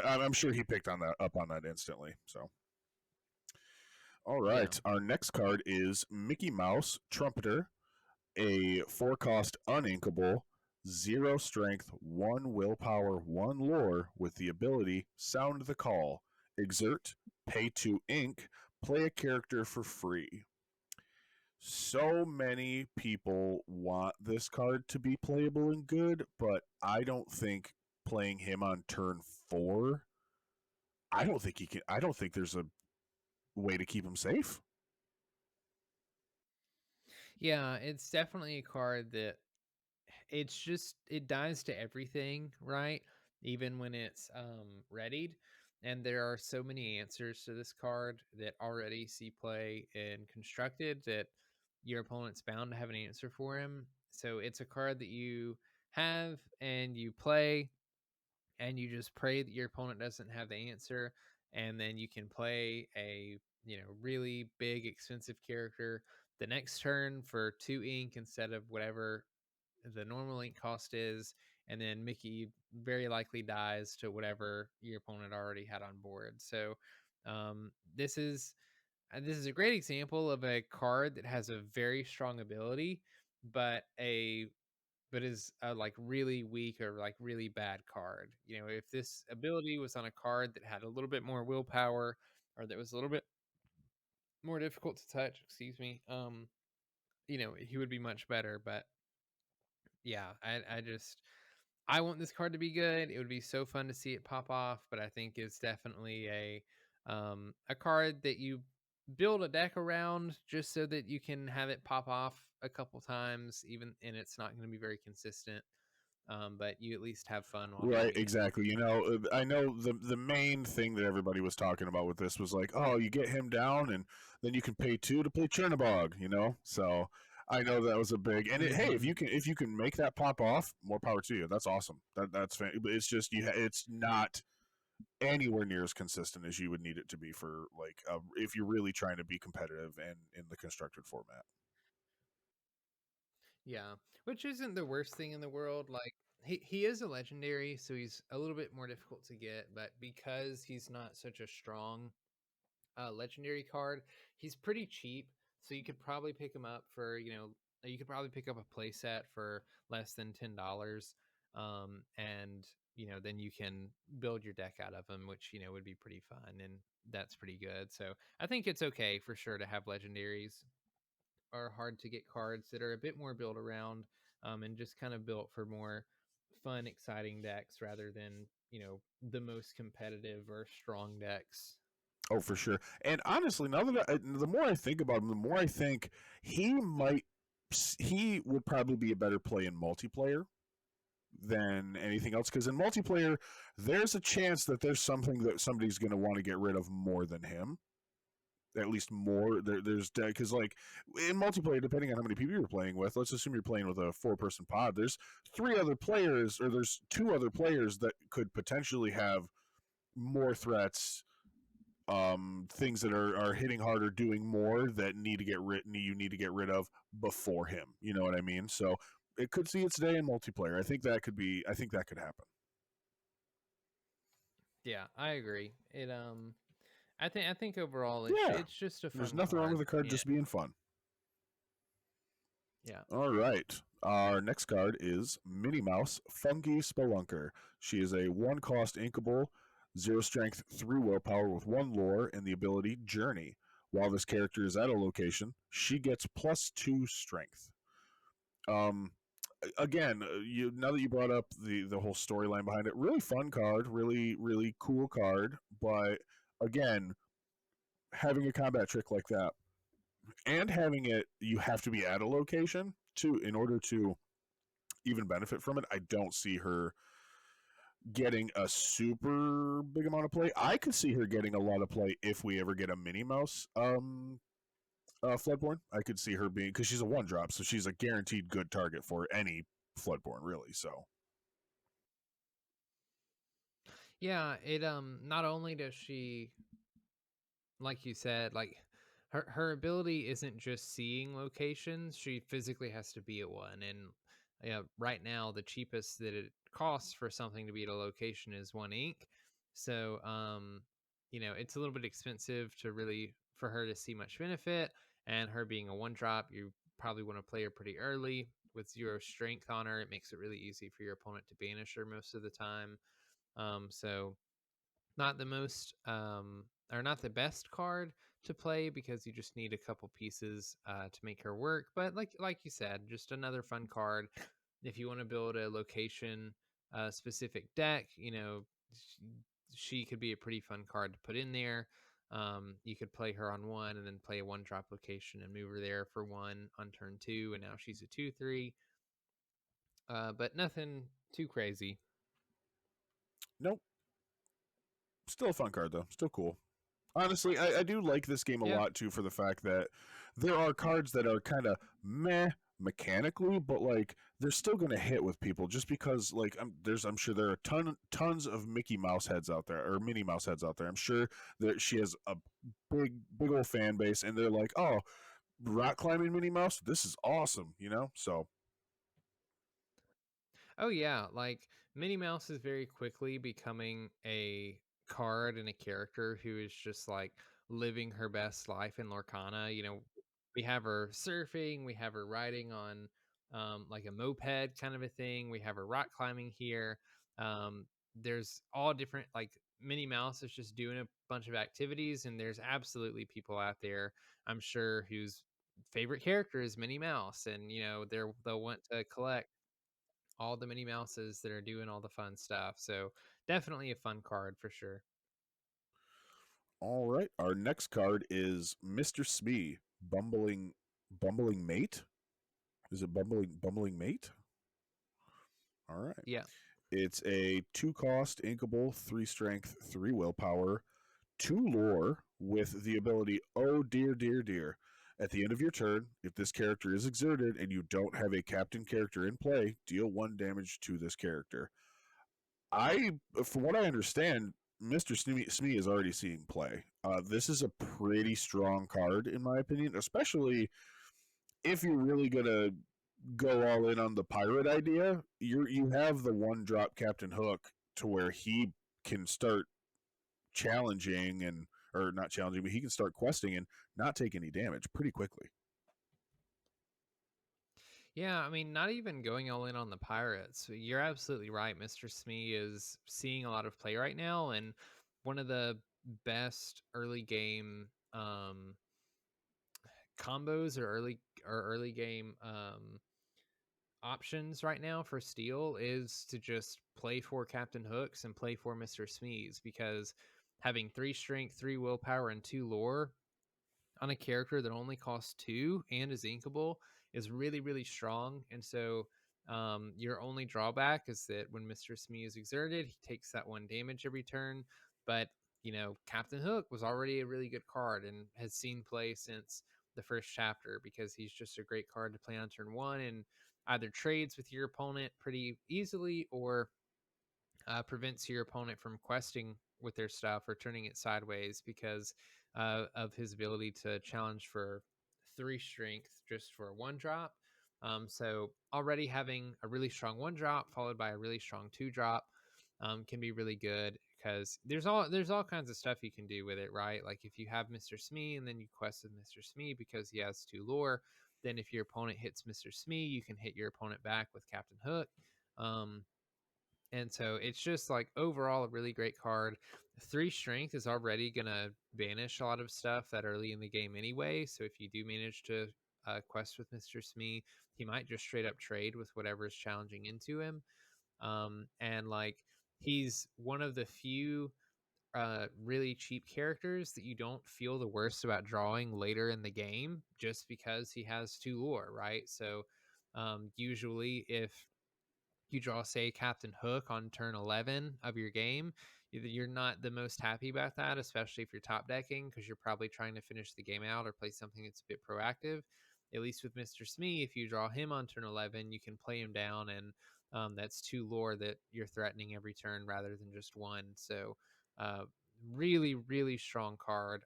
I'm sure he picked on that up on that instantly. So, all Yeah. right, our next card is Mickey Mouse Trumpeter, a 4-cost uninkable, 0 strength, 1 willpower, 1 lore with the ability Sound the Call, exert, pay 2 ink, play a character for free. So many people want this card to be playable and good, but I don't think playing him on turn 4, I don't think he can. I don't think there's a way to keep him safe. Yeah, it's definitely a card that it's just it dies to everything, right? Even when it's readied. And there are so many answers to this card that already see play and constructed that your opponent's bound to have an answer for him. So it's a card that you have and you play and you just pray that your opponent doesn't have the answer, and then you can play a really big expensive character the next turn for 2 ink instead of whatever the normal ink cost is, and then Mickey very likely dies to whatever your opponent already had on board. So this is a great example of a card that has a very strong ability, but is a like really weak or like really bad card. If this ability was on a card that had a little bit more willpower or that was a little bit more difficult to touch, excuse me, he would be much better. But yeah, I want this card to be good. It would be so fun to see it pop off, but I think it's definitely a card that you build a deck around just so that you can have it pop off a couple times, even and it's not going to be very consistent. But you at least have fun while Right, doing it. exactly. I know the main thing that everybody was talking about with this was like, oh, you get him down, and then you can pay 2 to play Chernobog. So I know that was a big. And hey, Mhm. if you can make that pop off, more power to you. That's awesome. That's but it's just it's not anywhere near as consistent as you would need it to be for like if you're really trying to be competitive and in the constructed format. Yeah, which isn't the worst thing in the world. Like he is a legendary, so he's a little bit more difficult to get, but because he's not such a strong legendary card, he's pretty cheap. So you could probably pick him up for, you could probably pick up a playset for less than $10. And then you can build your deck out of him, which would be pretty fun, and that's pretty good. So I think it's okay for sure to have legendaries are hard to get cards that are a bit more built around, and just kind of built for more fun, exciting decks rather than the most competitive or strong decks. Oh, for sure. And honestly, now that the more I think about him, the more I think he might he would probably be a better play in multiplayer than anything else, because in multiplayer there's a chance that there's something that somebody's going to want to get rid of more than him. at least more. There's because like in multiplayer, depending on how many people you're playing with, let's assume you're playing with a 4-person pod. There's 3 other players, or there's 2 other players that could potentially have more threats, things that are hitting harder, doing more, that need to get rid you need to get rid of before him. You know what I mean? So it could see its day in multiplayer. I think that could happen. Yeah, I agree. I think overall Yeah. it's just a There's fun nothing wrong with card. the card Yeah. just being fun. Yeah. All right. Our next card is Minnie Mouse Funky Spelunker. She is a 1-cost inkable, 0 strength, 3 willpower with 1 lore and the ability Journey. While this character is at a location, she gets +2 strength. Um, Again, now that you brought up the whole storyline behind it, really fun card, really really cool card. But again, having a combat trick like that and having it, you have to be at a location to in order to even benefit from it. I don't see her getting a super big amount of play. I could see her getting a lot of play if we ever get a Minnie Mouse Floodborn. I could see her being, because she's a 1-drop, so she's a guaranteed good target for any Floodborn, really. So Yeah, it not only does she, like you said, like her ability isn't just seeing locations, she physically has to be at one. And yeah, right now the cheapest that it costs for something to be at a location is 1 ink. So it's a little bit expensive to really for her to see much benefit. And her being a 1-drop, you probably want to play her pretty early with 0 strength on her. It makes it really easy for your opponent to banish her most of the time. So not the most or not the best card to play because you just need a couple pieces to make her work. But like you said, just another fun card. If you want to build a location specific deck, she could be a pretty fun card to put in there. You could play her on 1 and then play a 1-drop location and move her there for 1 on turn 2, and now she's a 2/3. But nothing too crazy. nope, still a fun card though, still cool. Honestly, I do like this game a Yeah. lot too, for the fact that there are cards that are kind of meh mechanically, but like they're still going to hit with people, just because like I'm sure there are tons of Mickey Mouse heads out there, or Minnie Mouse heads out there. I'm sure that she has a big old fan base, and they're like, oh, rock climbing Minnie Mouse, this is awesome, you know. So Oh yeah, like Minnie Mouse is very quickly becoming a card and a character who is just like living her best life in Lorcana. We have her surfing, we have her riding on like a moped kind of a thing. We have her rock climbing here. There's all different, like Minnie Mouse is just doing a bunch of activities, and there's absolutely people out there, I'm sure, whose favorite character is Minnie Mouse, and they'll want to collect all the Minnie Mouses that are doing all the fun stuff. So definitely a fun card for sure. all right, our next card is Mr. Smee, bumbling mate. Is it bumbling mate? All right. Yeah. It's a 2-cost inkable, 3 strength, 3 willpower, 2 lore with the ability Oh Dear Dear Dear. At the end of your turn, if this character is exerted and you don't have a captain character in play, deal 1 damage to this character. From what I understand, Mr. Smee is already seeing play. This is a pretty strong card, in my opinion, especially if you're really gonna go all in on the pirate idea. You have the 1-drop Captain Hook, to where he can start challenging, and or not challenging, but he can start questing and not take any damage pretty quickly. Yeah, I mean, not even going all in on the Pirates. You're absolutely right. Mr. Smee is seeing a lot of play right now, and one of the best early game combos or early game options right now for Steel is to just play for Captain Hooks and play for Mr. Smees, because having 3 strength, 3 willpower, and 2 lore on a character that only costs 2 and is inkable is really, really strong. And so your only drawback is that when Mr. Smee is exerted, he takes that 1 damage every turn. But Captain Hook was already a really good card and has seen play since the first chapter because he's just a great card to play on turn one and either trades with your opponent pretty easily or prevents your opponent from questing with their stuff or turning it sideways because of his ability to challenge for 3 strength just for a 1 drop. So already having a really strong 1 drop followed by a really strong 2 drop can be really good because there's all kinds of stuff you can do with it, right? Like if you have Mr. Smee and then you quest with Mr. Smee because he has 2 lore, then if your opponent hits Mr. Smee, you can hit your opponent back with Captain Hook. Um, and so it's just like overall a really great card. 3 strength is already going to banish a lot of stuff that early in the game anyway. So if you do manage to quest with Mr. Smee, he might just straight up trade with whatever is challenging into him. And like he's one of the few really cheap characters that you don't feel the worst about drawing later in the game just because he has 2 lore, right? So usually if you draw, say, Captain Hook on turn 11 of your game, you're not the most happy about that, especially if you're top decking, because you're probably trying to finish the game out or play something that's a bit proactive. At least with Mr. Smee, if you draw him on turn 11, you can play him down, and that's 2 lore that you're threatening every turn rather than just one. So, really, really strong card.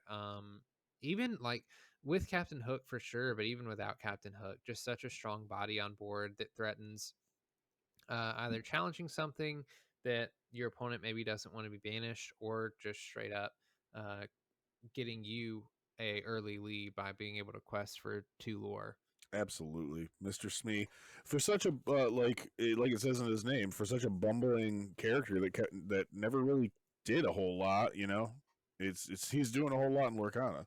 Even like with Captain Hook for sure, but even without Captain Hook, just such a strong body on board that threatens either challenging something that your opponent maybe doesn't want to be banished, or just straight up uh, getting you a early lead by being able to quest for 2 lore. Absolutely, Mr. Smee, for such a like it says in his name, for such a bumbling character that never really did a whole lot. It's he's doing a whole lot in Lorcana.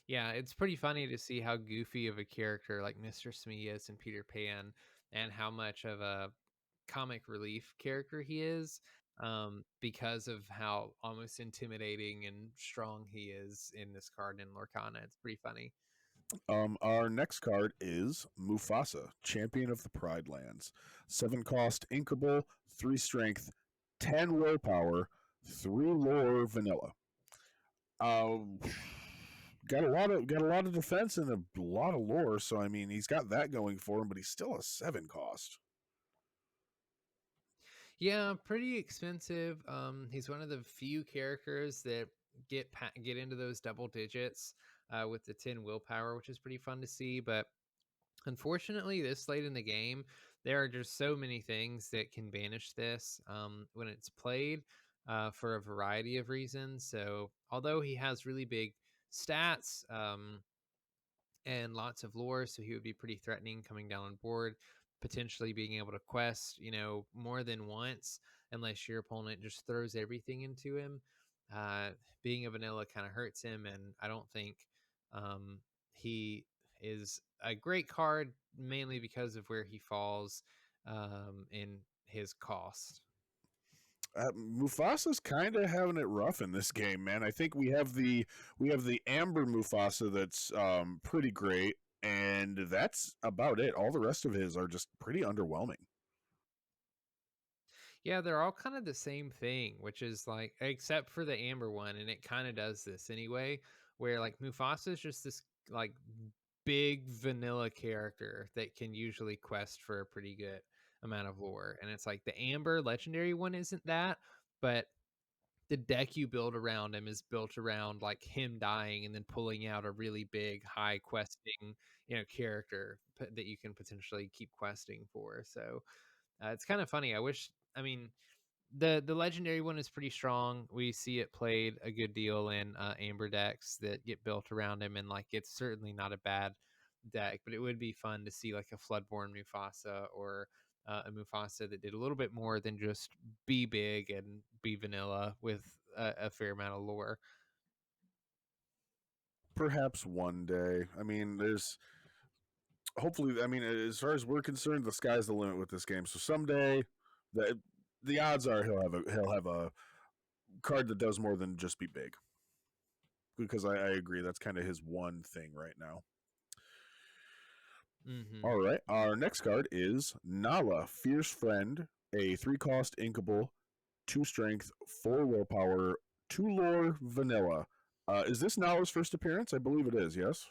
Yeah, it's pretty funny to see how goofy of a character like Mr. Smee is in Peter Pan, and how much of a comic relief character he is, because of how almost intimidating and strong he is in this card in Lorcana. It's pretty funny. Our next card is Mufasa, Champion of the Pride Lands. 7 cost, inkable, 3 strength, 10 willpower, 3 lore vanilla. Uh, got a lot of defense and a lot of lore, so I mean he's got that going for him, but he's still a 7 cost. Yeah, pretty expensive. He's one of the few characters that get into those double digits with the 10 willpower, which is pretty fun to see. But unfortunately, this late in the game, there are just so many things that can banish this when it's played for a variety of reasons. So, although he has really big stats, and lots of lore, so he would be pretty threatening coming down on board, potentially being able to quest, more than once, unless your opponent just throws everything into him. Uh, Being a vanilla kind of hurts him, and I don't think he is a great card, mainly because of where he falls in his cost. Mufasa's kind of having it rough in this game, man. I think we have the Amber Mufasa that's pretty great, and that's about it. All the rest of his are just pretty underwhelming. Yeah, they're all kind of the same thing, which is like, except for the Amber one, and it kind of does this anyway, where like Mufasa is just this like big vanilla character that can usually quest for a pretty good amount of lore. And it's like the Amber legendary one isn't that, but the deck you build around him is built around like him dying and then pulling out a really big high questing, character that you can potentially keep questing for. So it's kind of funny. I mean, the legendary one is pretty strong. We see it played a good deal in Amber decks that get built around him, and like it's certainly not a bad deck. But it would be fun to see like a Floodborn Mufasa, or a Mufasa that did a little bit more than just be big and be vanilla with a fair amount of lore. Perhaps one day. I mean, there's hopefully. I mean, as far as we're concerned, the sky's the limit with this game. So someday, the the odds are he'll have a card that does more than just be big. Because I agree, that's kind of his one thing right now. Mm-hmm. All right, our next card is Nala, Fierce Friend, a 3 cost inkable, 2 strength, 4 willpower, 2 lore, vanilla. Is this Nala's first appearance? I believe it is, yes?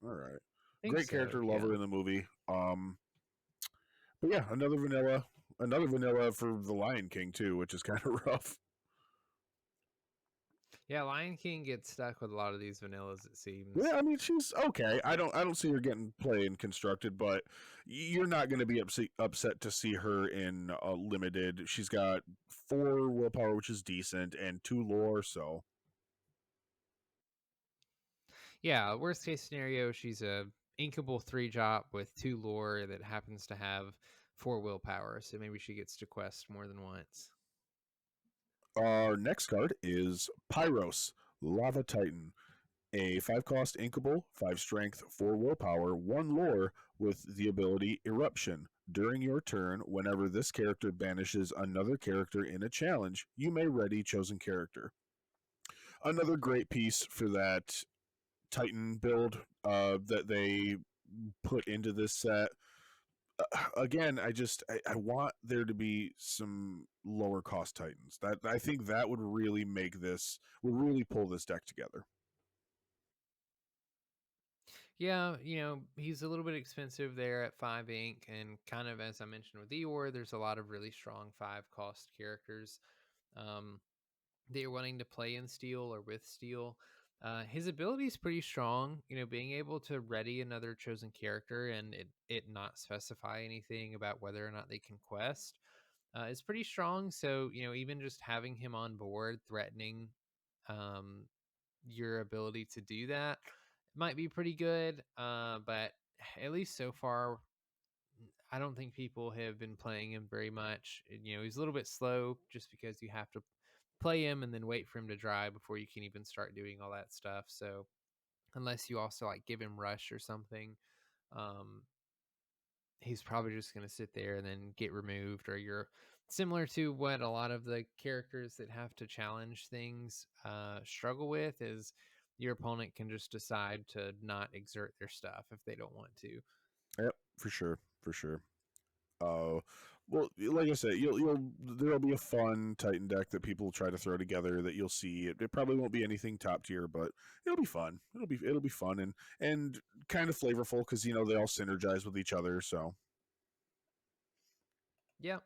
All right. I think Great so. character, love Yeah. her in the movie. But yeah, another vanilla for the Lion King too, which is kind of rough. Yeah, Lion King gets stuck with a lot of these vanillas, it Yeah, seems. I mean she's okay. I don't see her getting played constructed, but you're not going to be upset to see her in limited. She's got 4 willpower, which is decent, and 2 lore. So Yeah, worst case scenario, she's a inkable 3 drop with 2 lore that happens to have 4 willpower, so maybe she gets to quest more than once. our next card is Pyros, Lava Titan. A 5 cost inkable, 5 strength, 4 willpower, 1 lore with the ability Eruption. During your turn, whenever this character banishes another character in a challenge, you may ready chosen character. Another great piece for that Titan build that they put into this set. Again, I want there to be some lower cost Titans. That I think that would really pull this deck together. Yeah, he's a little bit expensive there at 5 ink, and kind of as I mentioned with Eeyore, there's a lot of really strong 5 cost characters um, that you're wanting to play in steel or with steel. His ability is pretty strong, being able to ready another chosen character and it not specify anything about whether or not they can quest. Is pretty strong. So, even just having him on board, threatening um, your ability to do that might be pretty good. But at least so far, I don't think people have been playing him very much. He's a little bit slow just because you have to play him and then wait for him to dry before you can even start doing all that stuff. So, unless you also like give him rush or something, um, he's probably just going to sit there and then get removed, or you're similar to what a lot of the characters that have to challenge things struggle with is your opponent can just decide to not exert their stuff if they don't want to. Yep, for sure, for sure. Uh, well, like I said, there'll be a fun Titan deck that people try to throw together that you'll see. It probably won't be anything top tier, but it'll be fun. It'll be fun and kind of flavorful because they all synergize with each other. So Yeah,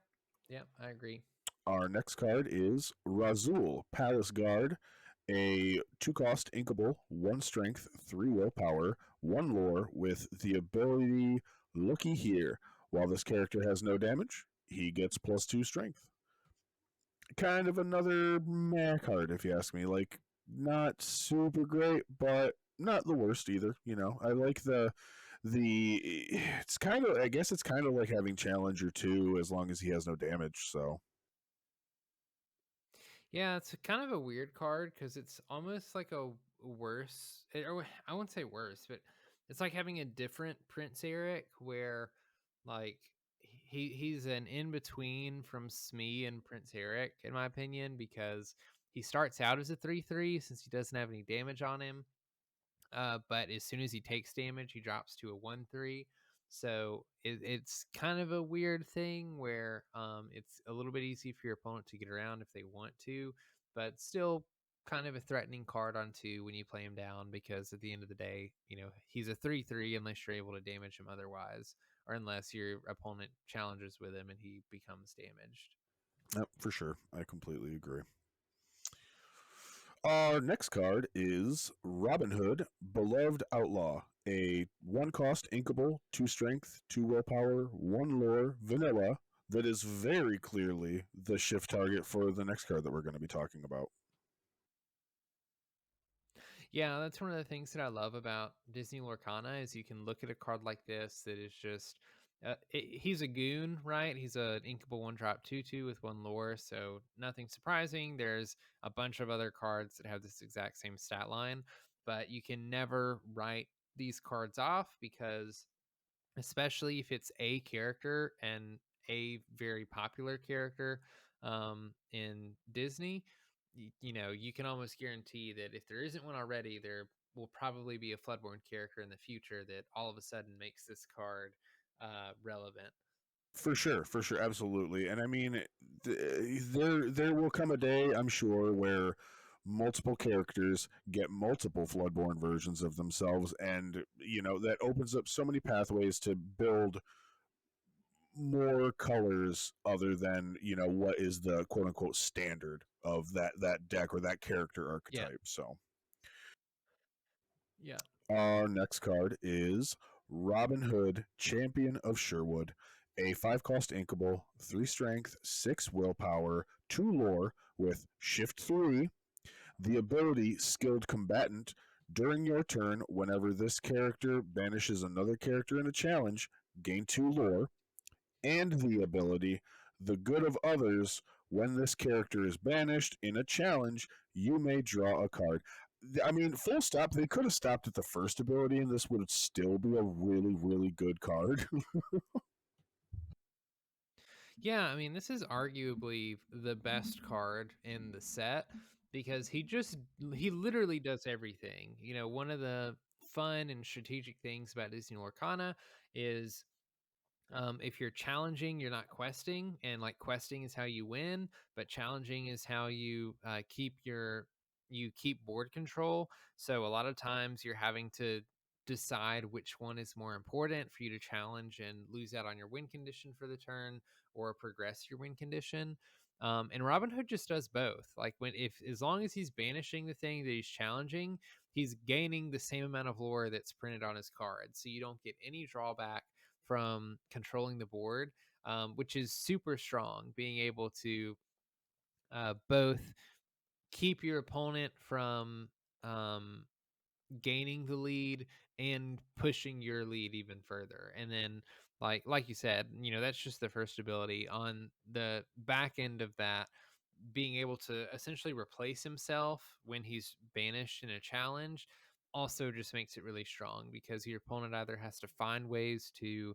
yeah, I agree. our next card is Razul, Palace Guard, a 2 cost inkable, 1 strength, 3 willpower, 1 lore with the ability Looky Here. While this character has no damage, he gets +2 strength. Kind of another meh card, if you ask me. Like, not super great, but not the worst either. I like the. It's kind of. I guess it's kind of like having Challenger 2 as long as he has no damage. So Yeah, it's a kind of a weird card because it's almost like a worse, or I won't say worse, but it's like having a different Prince Eric where, like, he's an in between from Smee and Prince Eric, in my opinion, because he starts out as a 3/3 since he doesn't have any damage on him, but as soon as he takes damage, he drops to a 1/3. So it's kind of a weird thing where it's a little bit easy for your opponent to get around if they want to, but still kind of a threatening card on 2 when you play him down because at the end of the day, he's a 3/3 unless you're able to damage him otherwise, or unless your opponent challenges with him and he becomes damaged. yep, for sure, I completely agree. Our next card is Robin Hood, Beloved Outlaw, a 1 cost inkable, 2 strength, 2 willpower, 1 lore, vanilla, that is very clearly the shift target for the next card that we're going to be talking about. Yeah, that's one of the things that I love about Disney Lorcana is you can look at a card like this that is just he's a goon, right? He's an inkable 1 drop 2/2 with 1 lore, so nothing surprising. There's a bunch of other cards that have this exact same stat line, but you can never write these cards off because especially if it's a character and a very popular character in Disney, you can almost guarantee that if there isn't one already, there will probably be a Floodborn character in the future that all of a sudden makes this card relevant. For sure, absolutely. And I mean, there will come a day, I'm sure, where multiple characters get multiple Floodborn versions of themselves, and that opens up so many pathways to build more colors other than what is the quote unquote standard of that deck or that character Yeah. archetype. So Yeah. our next card is Robin Hood, Champion of Sherwood. A 5 cost inkable, 3 strength, 6 willpower, 2 lore with shift 3. The ability Skilled Combatant. During your turn, whenever this character banishes another character in a challenge, gain 2 lore. And the ability The Good of Others. When this character is banished in a challenge, you may draw a card. I mean, full stop. They could have stopped at the first ability, and this would still be a really, really good card. Yeah, I mean, this is arguably the best card in the set because he literally does everything. One of the fun and strategic things about Disney Lorcana is if you're challenging, you're not questing, and like questing is how you win, but challenging is how you keep board control. So a lot of times you're having to decide which one is more important for you to challenge and lose out on your win condition for the turn or progress your win condition. And Robin Hood just does both. Like when if as long as he's banishing the thing that he's challenging, he's gaining the same amount of lore that's printed on his card. So you don't get any drawback from controlling the board, which is super strong. Being able to both keep your opponent from um, gaining the lead and pushing your lead even further. And then, like you said, that's just the first ability. On the back end of that, being able to essentially replace himself when he's banished in a challenge also just makes it really strong because your opponent either has to find ways to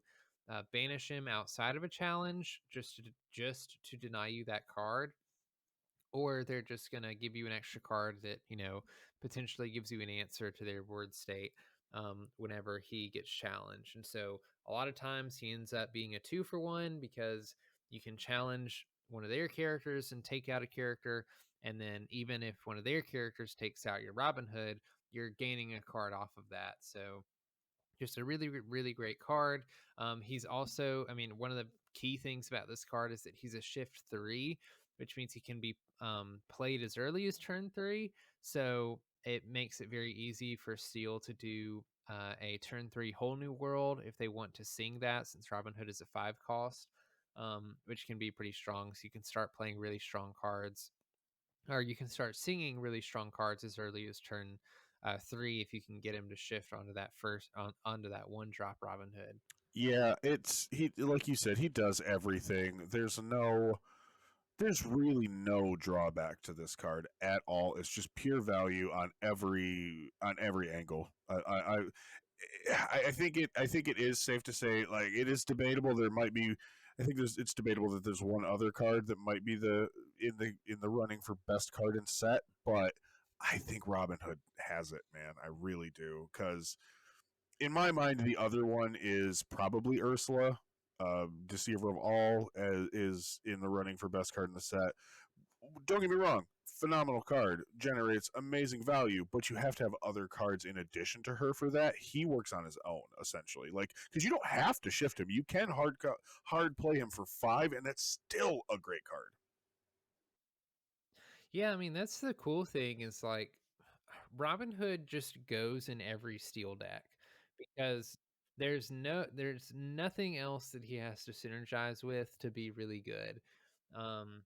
banish him outside of a challenge just to deny you that card, or they're just going to give you an extra card that potentially gives you an answer to their word state whenever he gets challenged. And so a lot of times he ends up being a 2-for-1 because you can challenge one of their characters and take out a character, and then even if one of their characters takes out your Robin Hood, you're gaining a card off of that. So just a really really great card. He's also, I mean, one of the key things about this card is that he's a shift 3, which means he can be played as early as turn 3. So it makes it very easy for Steel to do a turn 3 whole new world if they want to sing that, since Robin Hood is a 5 cost, which can be pretty strong. So you can start playing really strong cards, or you can start singing really strong cards as early as turn 3 if you can get him to shift onto that 1-drop Robin Hood. Yeah, it's he like you said, he does everything. There's really no drawback to this card at all. It's just pure value on every angle. I think it is safe to say, like, it is debatable. There might be, I think it's debatable that there's one other card that might be in the running for best card in set, but I think Robin Hood has it, man. I really do, because in my mind, the other one is probably Ursula. Deceiver of All is in the running for best card in the set. Don't get me wrong, phenomenal card, generates amazing value, but you have to have other cards in addition to her for that. He works on his own essentially, like, because you don't have to shift him. You can hard play him for 5, and that's still a great card. Yeah, I mean, that's the cool thing is like Robin Hood just goes in every steel deck because there's nothing else that he has to synergize with to be really good. Um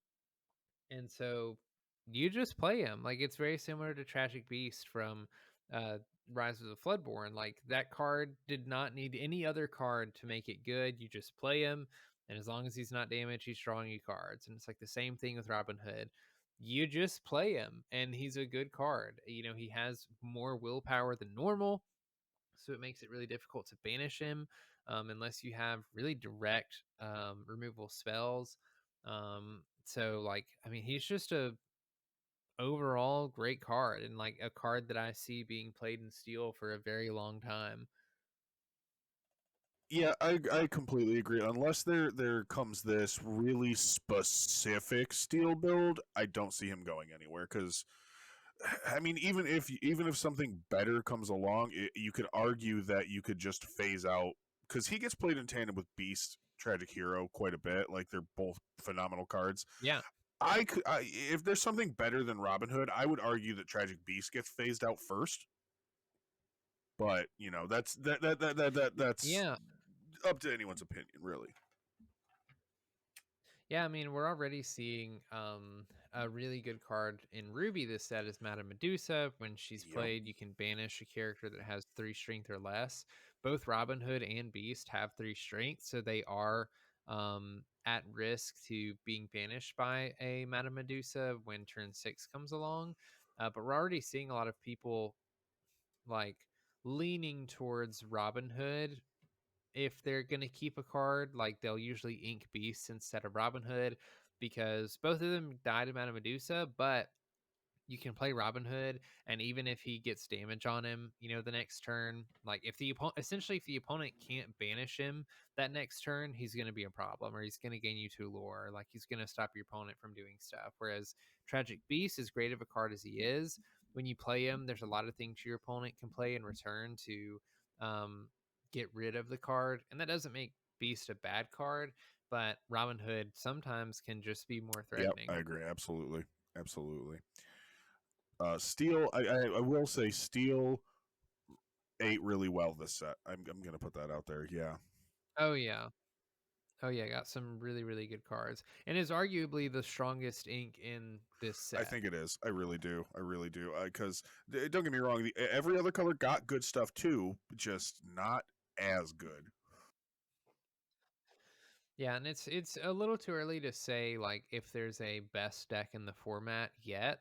And so you just play him. Like it's very similar to Tragic Beast from uh Rise of the Floodborn. Like that card did not need any other card to make it good. You just play him, and as long as he's not damaged, he's drawing you cards. And it's like the same thing with Robin Hood. You just play him and he's a good card. He has more willpower than normal, so it makes it really difficult to banish him unless you have really direct removal spells. So like, I mean, he's just a overall great card and like a card that I see being played in Steel for a very long time. Yeah, I completely agree. Unless there comes this really specific steel build, I don't see him going anywhere. Because I mean, even if something better comes along, you could argue that you could just phase out because he gets played in tandem with Beast, Tragic Hero quite a bit. Like they're both phenomenal cards. Yeah. If there's something better than Robin Hood, I would argue that Tragic Beast gets phased out first. But that's Yeah. up to anyone's opinion, really. Yeah, I mean, we're already seeing a really good card in Ruby this set is Madame Medusa. When she's Yep. played, you can banish a character that has 3 strength or less. Both Robin Hood and Beast have 3 strength, so they are at risk to being banished by a Madame Medusa when turn 6 comes along. But we're already seeing a lot of people like leaning towards Robin Hood if they're going to keep a card. Like they'll usually ink Beast instead of Robin Hood because both of them died of Madame Medusa, but you can play Robin Hood, and even if he gets damage on him, the next turn, like if the opponent, essentially, if the opponent can't banish him that next turn, he's going to be a problem, or he's going to gain you 2 lore, like he's going to stop your opponent from doing stuff. Whereas Tragic Beast, as great of a card as he is, when you play him, there's a lot of things your opponent can play in return to um, get rid of the card, and that doesn't make Beast a bad card, but Robin Hood sometimes can just be more Yep, I threatening. agree. Absolutely, absolutely. Steel, I will say, Steel ate really well this set. I'm gonna put that out there. Yeah, Oh yeah. Oh yeah, got some really, really good cards, and is arguably the strongest ink in this I set. think it is. I really do. I really do. Because don't get me wrong, every other color got good stuff too, just not as good. Yeah, and it's a little too early to say like if there's a best deck in the format yet.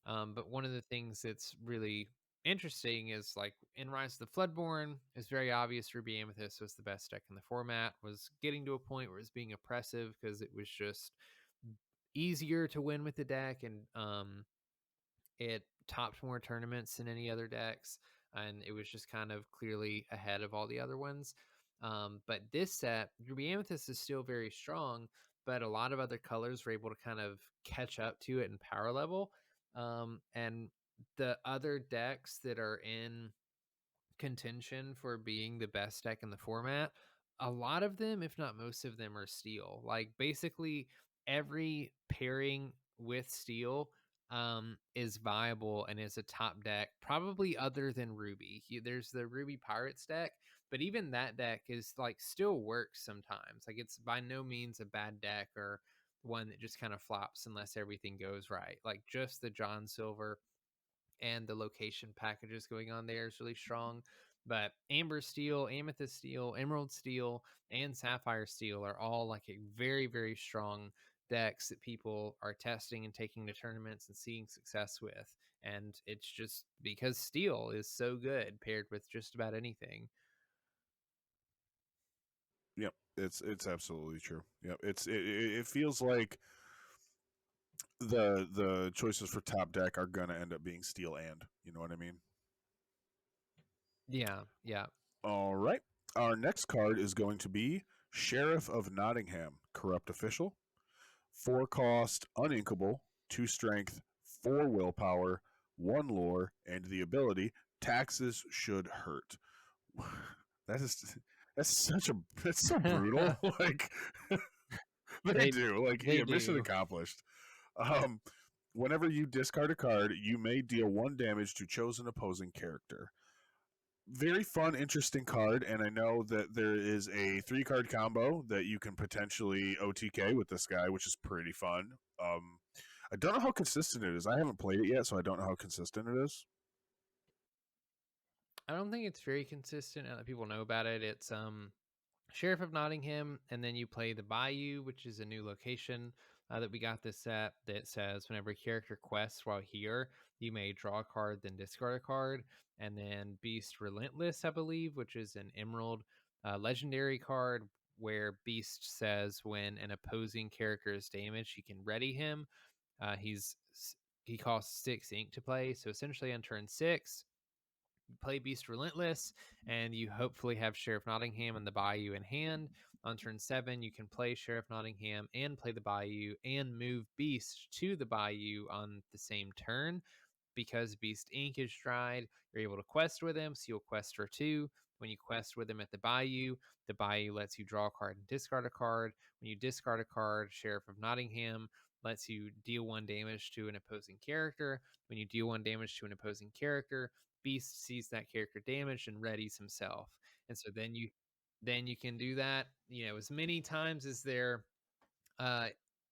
But one of the things that's really interesting is like in Rise of the Floodborn, it's very obvious Ruby Amethyst was the best deck in the format. Was getting to a point where it was being oppressive because it was just easier to win with the deck, and it topped more tournaments than any other decks, and it was just kind of clearly ahead of all the other ones. But this set, Ruby Amethyst is still very strong, but a lot of other colors were able to kind of catch up to it in power level. And the other decks that are in contention for being the best deck in the format, a lot of them, if not most of them, are steel. Like basically every pairing with steel is viable and is a top deck, probably other than Ruby. There's the Ruby Pirates deck, but even that deck is like still works sometimes. Like it's by no means a bad deck or one that just kind of flops unless everything goes right. Like just the John Silver and the location packages going on there is really strong. But Amber Steel, Amethyst Steel, Emerald Steel, and Sapphire Steel are all like a very, very strong decks that people are testing and taking to tournaments and seeing success with. And it's just because Steel is so good paired with just about anything. Yep, it's absolutely true. Yep, it feels like the choices for top deck are gonna end up being Steel and you know what I mean. Yeah, yeah. All right, our next card is going to be Sheriff of Nottingham, corrupt official. 4 cost, uninkable, 2 strength, 4 willpower, 1 lore, and the ability taxes should hurt. That is that's such a that's so brutal. Like they they do. Like they yeah, mission do. accomplished. Um, whenever you discard a card, you may deal 1 damage to chosen opposing character. Very fun, interesting card, and I know that there is a 3 card combo that you can potentially OTK with this guy, which is pretty fun. I don't know how consistent it is. I haven't played it yet, so I don't know how consistent it is. I don't think it's very consistent now that people know about it. It's Sheriff of Nottingham, and then you play the Bayou, which is a new location that we got this set that says whenever a character quests while here, you may draw a card, then discard a card. And then Beast Relentless, I believe, which is an Emerald legendary card where Beast says when an opposing character is damaged, you can ready him. He costs 6 ink to play, so essentially on turn 6 play Beast Relentless, and you hopefully have Sheriff Nottingham and the Bayou in hand. On turn 7, you can play Sheriff Nottingham and play the Bayou and move Beast to the Bayou on the same turn. Because Beast Ink is dried, you're able to quest with him, so you'll quest for 2. When you quest with him at the Bayou lets you draw a card and discard a card. When you discard a card, Sheriff of Nottingham lets you deal 1 damage to an opposing character. When you deal 1 damage to an opposing character, Beast sees that character damaged and readies himself. And so then you can do that, as many times as there uh,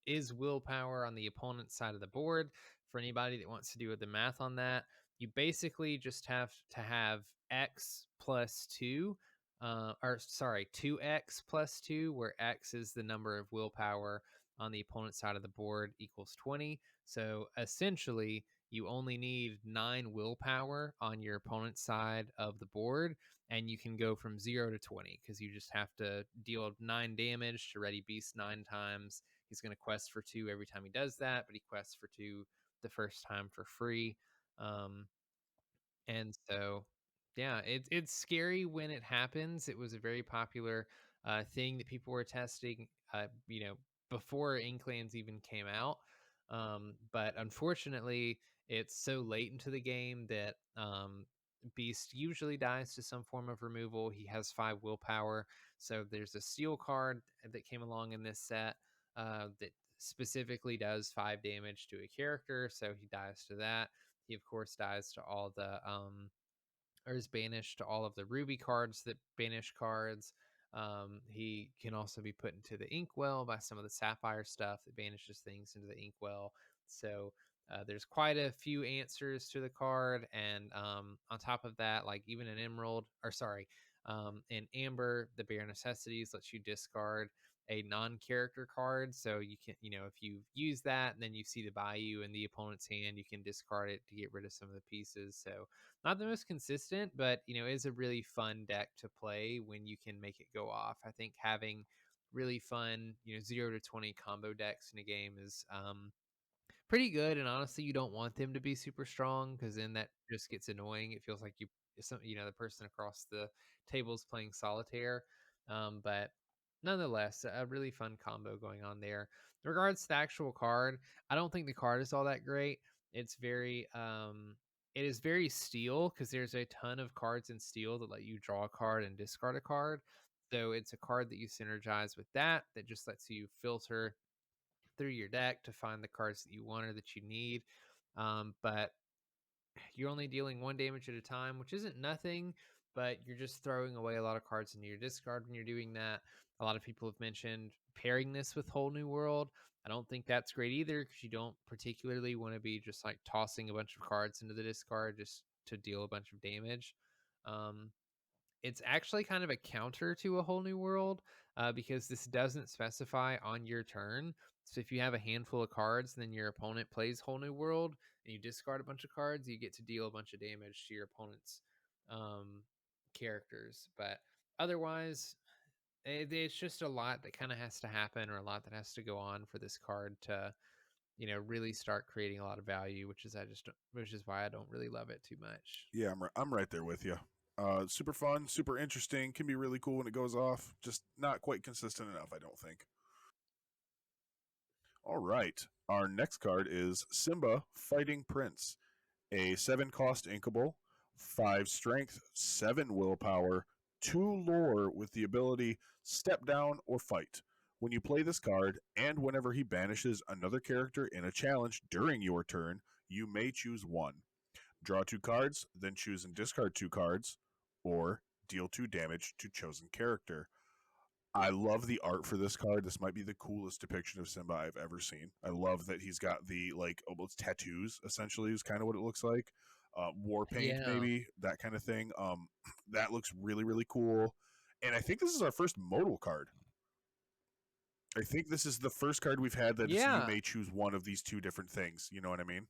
is willpower on the opponent's side of the board. For anybody that wants to do the math on that, you basically just have to have x plus 2, or sorry, 2x plus 2, where x is the number of willpower on the opponent's side of the board equals 20. So essentially, you only need 9 willpower on your opponent's side of the board, and you can go from 0 to 20 because you just have to deal 9 damage to Ready Beast 9 times. He's going to quest for 2 every time he does that, but he quests for 2 the first time for free. Um, and so, yeah, it's scary when it happens. It was a very popular thing that people were testing, before Inklands even came out. But unfortunately, it's so late into the game that Beast usually dies to some form of removal. He has 5 willpower, so there's a steel card that came along in this set that specifically does 5 damage to a character, so he dies to that. He of course dies to all the or is banished to all of the ruby cards that banish cards. He can also be put into the inkwell by some of the sapphire stuff that banishes things into the inkwell. So there's quite a few answers to the card, and on top of that, like even an emerald, or sorry, in amber, the bare necessities lets you discard a non-character card. So you can, if you use that and then you see the Bayou in the opponent's hand, you can discard it to get rid of some of the pieces. So not the most consistent, but is a really fun deck to play when you can make it go off. I think having really fun, 0 to 20 combo decks in a game is pretty good, and honestly, you don't want them to be super strong because then that just gets annoying. It feels like the person across the table is playing solitaire. But nonetheless, a really fun combo going on there. In regards to the actual card, I don't think the card is all that great. It's very it is very steel because there's a ton of cards in steel that let you draw a card and discard a card. So it's a card that you synergize with that just lets you filter through your deck to find the cards that you want or that you need. But you're only dealing 1 damage at a time, which isn't nothing, but you're just throwing away a lot of cards into your discard when you're doing that. A lot of people have mentioned pairing this with Whole New World. I don't think that's great either because you don't particularly want to be just like tossing a bunch of cards into the discard just to deal a bunch of damage. Um, it's actually kind of a counter to A Whole New World, because this doesn't specify on your turn. So if you have a handful of cards and then your opponent plays Whole New World and you discard a bunch of cards, you get to deal a bunch of damage to your opponent's um, characters. But otherwise, it's just a lot that kind of has to happen, or a lot that has to go on for this card to really start creating a lot of value, which is why I don't really love it too much. Yeah, I'm right there with you. Super fun, super interesting. Can be really cool when it goes off. Just not quite consistent enough, I don't think. All right. Our next card is Simba Fighting Prince, a 7 cost inkable, 5 strength, 7 willpower, 2 lore with the ability Step Down or Fight. When you play this card, and whenever he banishes another character in a challenge during your turn, you may choose one. Draw 2 cards, then choose and discard 2 cards, or deal 2 damage to chosen character. I love the art for this card. This might be the coolest depiction of Simba I've ever seen. I love that he's got the like almost tattoos. Essentially, is kind of what it looks like. War paint, Yeah. maybe that kind of thing. That looks really really cool. And I think this is our first modal card. I think this is the first card we've had that is you Yeah. may choose one of these 2 different things. You know what I mean?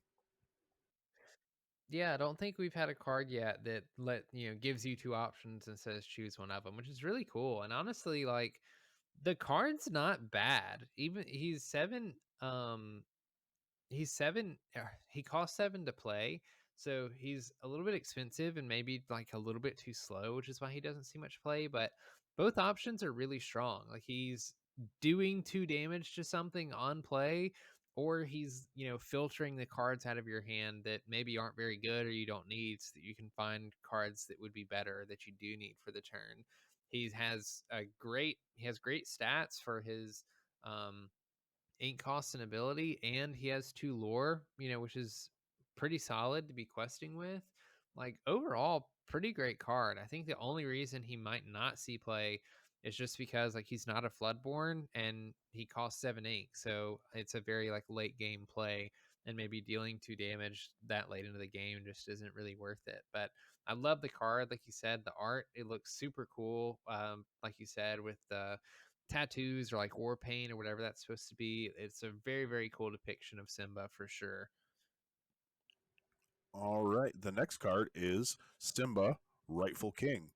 Yeah, I don't think we've had a card yet that gives you 2 options and says choose one of them, which is really cool. And honestly, like the card's not bad. Even he's 7 he costs 7 to play. So he's a little bit expensive and maybe like a little bit too slow, which is why he doesn't see much play. But both options are really strong. Like he's doing 2 damage to something on play, or he's, filtering the cards out of your hand that maybe aren't very good or you don't need, so that you can find cards that would be better that you do need for the turn. He has great stats for his um ink cost and ability, and he has 2 lore, which is pretty solid to be questing with. Like overall, pretty great card. I think the only reason he might not see play is just because like he's not a Floodborn and he costs 7 ink. So it's a very like late game play, and maybe dealing 2 damage that late into the game just isn't really worth it. But I love the card. Like you said, the art, it looks super cool. Like you said, with the tattoos or like war paint or whatever that's supposed to be. It's a very, very cool depiction of Simba for sure. All right. The next card is Simba, Rightful King.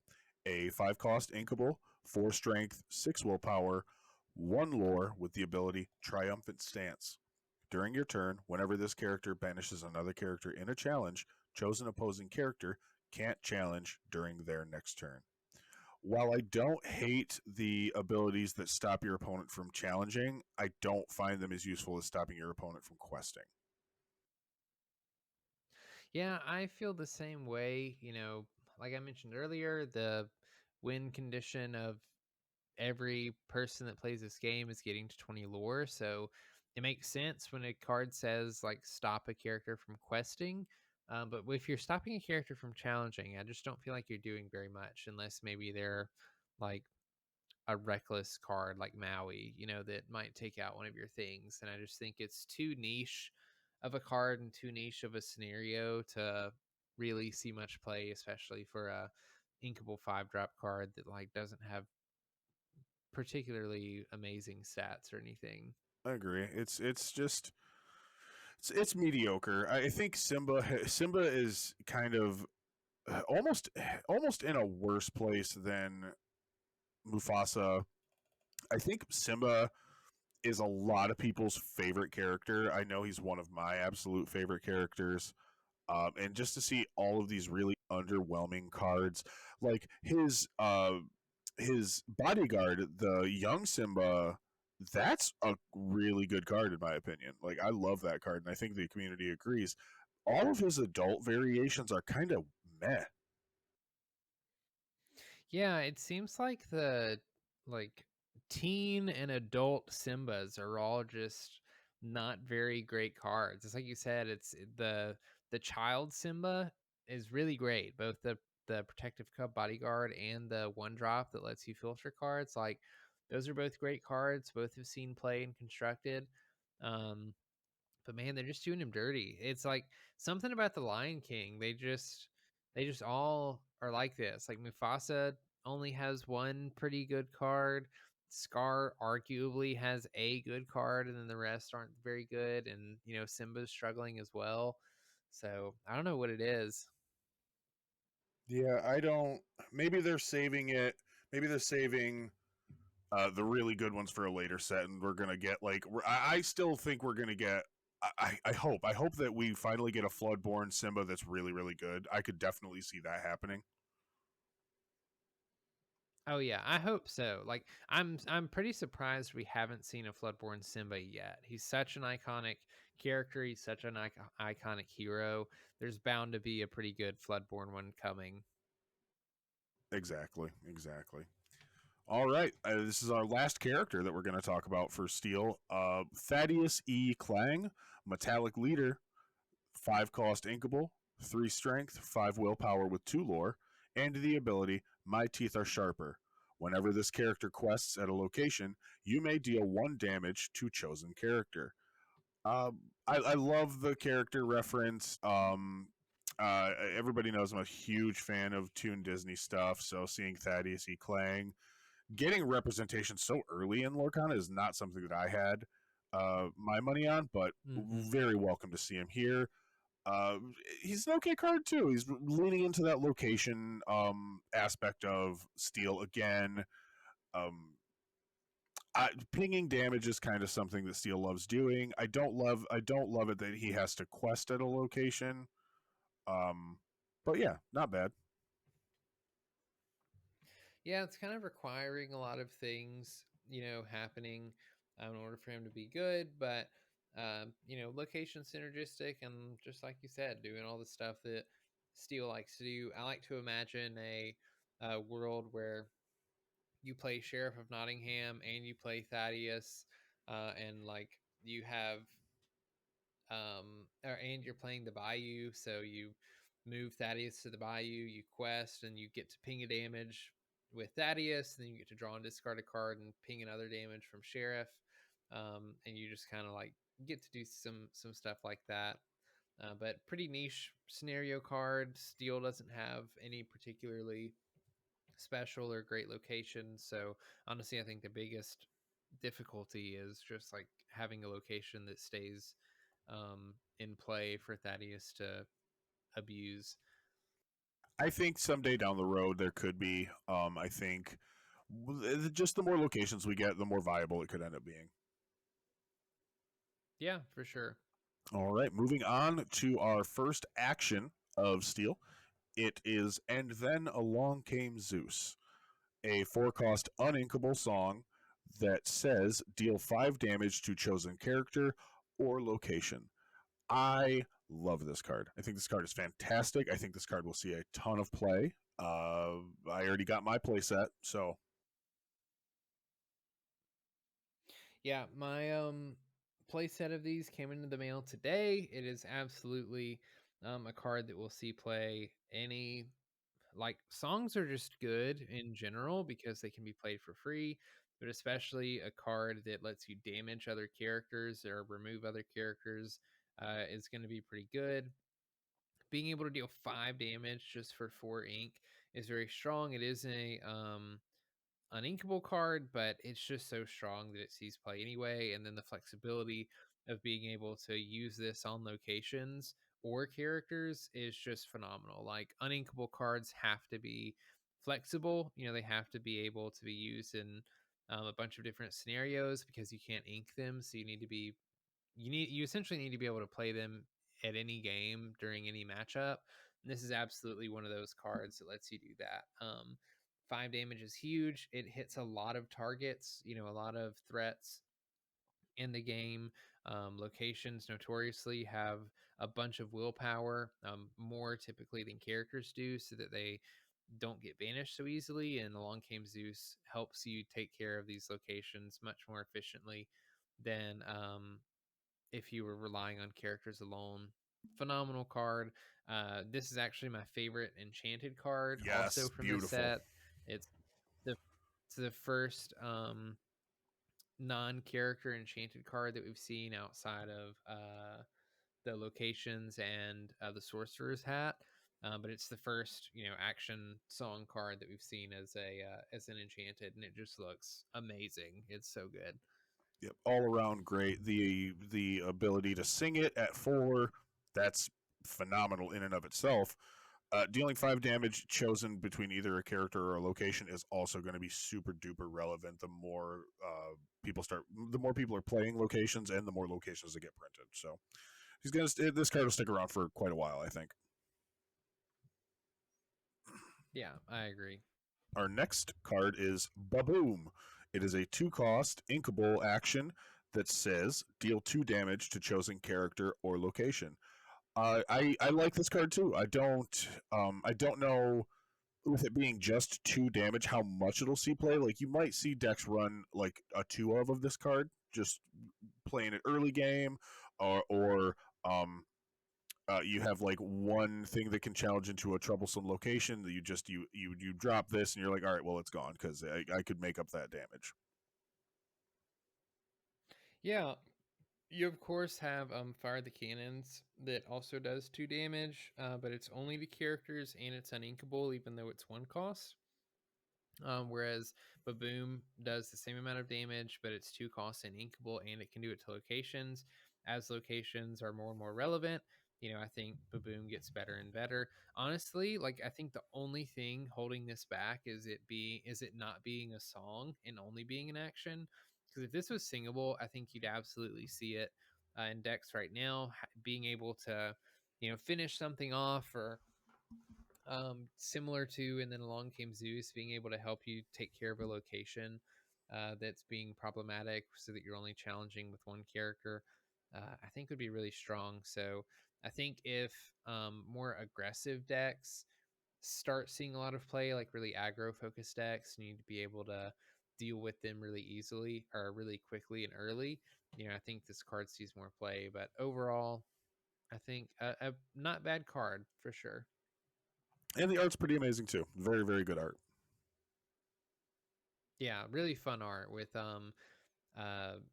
A 5 cost inkable, 4 strength, 6 willpower, 1 lore with the ability Triumphant Stance. During your turn, whenever this character banishes another character in a challenge, chosen opposing character can't challenge during their next turn. While I don't hate the abilities that stop your opponent from challenging, I don't find them as useful as stopping your opponent from questing. Yeah, I feel the same way. Like I mentioned earlier, the win condition of every person that plays this game is getting to 20 lore. So it makes sense when a card says like stop a character from questing. But if you're stopping a character from challenging, I just don't feel like you're doing very much, unless maybe they're like a reckless card like Maui, that might take out one of your things. And I just think it's too niche of a card and too niche of a scenario to really see much play, especially for a inkable 5-drop card that like doesn't have particularly amazing stats or anything. I agree. It's just it's mediocre. I think Simba is kind of almost in a worse place than Mufasa. I think Simba is a lot of people's favorite character. I know he's one of my absolute favorite characters. And just to see all of these really underwhelming cards, like his bodyguard, the young Simba, that's a really good card in my opinion. Like I love that card, and I think the community agrees. All of his adult variations are kind of meh. Yeah, it seems like the like teen and adult Simbas are all just not very great cards. It's like you said, the child Simba is really great. Both the protective cub bodyguard and the 1-drop that lets you filter cards. Like those are both great cards. Both have seen play and constructed. Um but man, they're just doing him dirty. It's like something about the Lion King. They just all are like this. Like Mufasa only has one pretty good card. Scar arguably has a good card, and then the rest aren't very good. And Simba's struggling as well. So I don't know what it is. Yeah, I don't. Maybe they're saving it. Maybe they're saving the really good ones for a later set, and we're gonna get like I still think we're gonna get. I hope that we finally get a Floodborn Simba that's really really good. I could definitely see that happening. Oh yeah, I hope so. Like I'm pretty surprised we haven't seen a Floodborn Simba yet. He's such an iconic character. He's such an iconic hero. There's bound to be a pretty good Floodborn one coming. Exactly, exactly. All right, this is our last character that we're going to talk about for Steel. Thaddeus E. Clang, Metallic Leader, 5 cost inkable, 3 strength, 5 willpower with 2 lore, and the ability My Teeth Are Sharper. Whenever this character quests at a location, you may deal 1 damage to chosen character. I love the character reference. Everybody knows I'm a huge fan of Toon Disney stuff, so seeing Thaddeus E. Clang getting representation so early in Lorcana is not something that I had my money on, but Hmm. very welcome to see him here. Uh, he's an okay card too. He's leaning into that location aspect of Steel again. Um, pinging damage is kind of something that Steel loves doing. I don't love it that he has to quest at a location. Um, but yeah, not bad. Yeah, it's kind of requiring a lot of things, happening in order for him to be good. But location synergistic, and just like you said, doing all the stuff that Steel likes to do. I like to imagine a world where you play Sheriff of Nottingham and you play Thaddeus, and like you have and you're playing the Bayou, so you move Thaddeus to the Bayou, you quest, and you get to ping a damage with Thaddeus, and then you get to draw and discard a card and ping another damage from Sheriff, and you just kind of like get to do some stuff like that. But pretty niche scenario card. Steel doesn't have any particularly special or great locations, so honestly, I think the biggest difficulty is just like having a location that stays in play for Thaddeus to abuse. I think someday down the road there could be. I think just the more locations we get, the more viable it could end up being. Yeah, for sure. All right, moving on to our first action of Steel. It is And Then Along Came Zeus, a 4-cost uninkable song that says deal 5 damage to chosen character or location. I love this card. I think this card is fantastic. I think this card will see a ton of play. I already got my play set, so Yeah, my play set of these came into the mail today. It is absolutely a card that will see play any like songs are just good in general because they can be played for free, but especially a card that lets you damage other characters or remove other characters is going to be pretty good. Being able to deal 5 damage just for 4 ink is very strong. It is a uninkable card, but it's just so strong that it sees play anyway. And then the flexibility of being able to use this on locations or characters is just phenomenal. Like uninkable cards have to be flexible. They have to be able to be used in a bunch of different scenarios because you can't ink them. So you essentially need to be able to play them at any game during any matchup. And this is absolutely one of those cards that lets you do that. 5 damage is huge. It hits a lot of targets, a lot of threats in the game. Locations notoriously have a bunch of willpower, more typically than characters do, so that they don't get banished so easily. And Along Came Zeus helps you take care of these locations much more efficiently than if you were relying on characters alone. Phenomenal card. This is actually my favorite enchanted card, also yes, from the beautiful. set. It's the it's the first non-character enchanted card that we've seen outside of the locations and the sorcerer's hat. But it's the first, action song card that we've seen as an enchanted, and it just looks amazing. It's so good. Yep, all around great. The ability to sing it at 4, that's phenomenal in and of itself. Dealing 5 damage chosen between either a character or a location is also going to be super duper relevant. The more people are playing locations, and the more locations that get printed. So this card will stick around for quite a while, I think. Yeah, I agree. Our next card is Baboom. It is a 2-cost inkable action that says deal 2 damage to chosen character or location. I like this card too. I don't know with it being just 2 damage how much it'll see play. Like you might see decks run like a 2 of this card, just playing it early game, or you have like one thing that can challenge into a troublesome location that you drop this and you're like, all right, well it's gone because I could make up that damage. Yeah, you of course have Fire the Cannons that also does 2 damage, but it's only to characters and it's uninkable even though it's 1 cost. Whereas Baboom does the same amount of damage, but it's 2 costs and inkable, and it can do it to locations. As locations are more and more relevant, I think Baboom gets better and better. Honestly, like I think the only thing holding this back is it not being a song and only being an action. Because if this was singable, I think you'd absolutely see it in decks right now, being able to finish something off, or similar to And Then Along Came Zeus, being able to help you take care of a location that's being problematic, so that you're only challenging with one character, I think would be really strong. So I think if more aggressive decks start seeing a lot of play, like really aggro focused decks, you need to be able to deal with them really easily or really quickly and early. I think this card sees more play, but overall, I think a not bad card for sure. And the art's pretty amazing too. Very, very good art. Yeah, really fun art with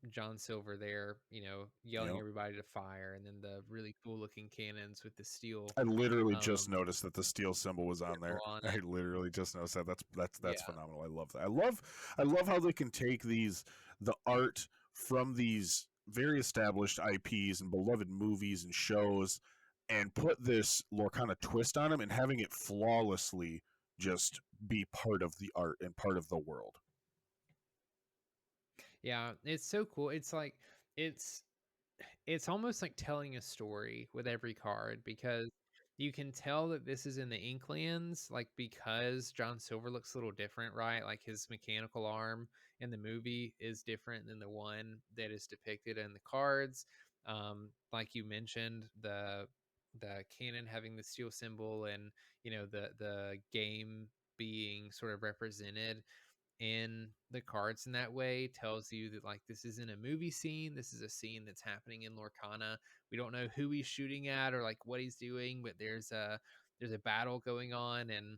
John Silver there, You yelling know, everybody to fire, and then the really cool looking cannons with the steel I literally just um noticed that the steel symbol was on symbol there. on I it. literally just noticed that. That's Yeah. phenomenal. I love that. I love how they can take the art from these very established IPs and beloved movies and shows and put this Lorcana twist on them and having it flawlessly just be part of the art and part of the world. Yeah, it's so cool. It's it's almost like telling a story with every card, because you can tell that this is in the Inklands, like, because John Silver looks a little different, right? Like, his mechanical arm in the movie is different than the one that is depicted in the cards. Like you mentioned, the cannon having the steel symbol, and the game being sort of represented in the cards in that way tells you that, like, this isn't a movie scene. This is a scene that's happening in Lorcana. We don't know who he's shooting at or like what he's doing, but there's a battle going on, and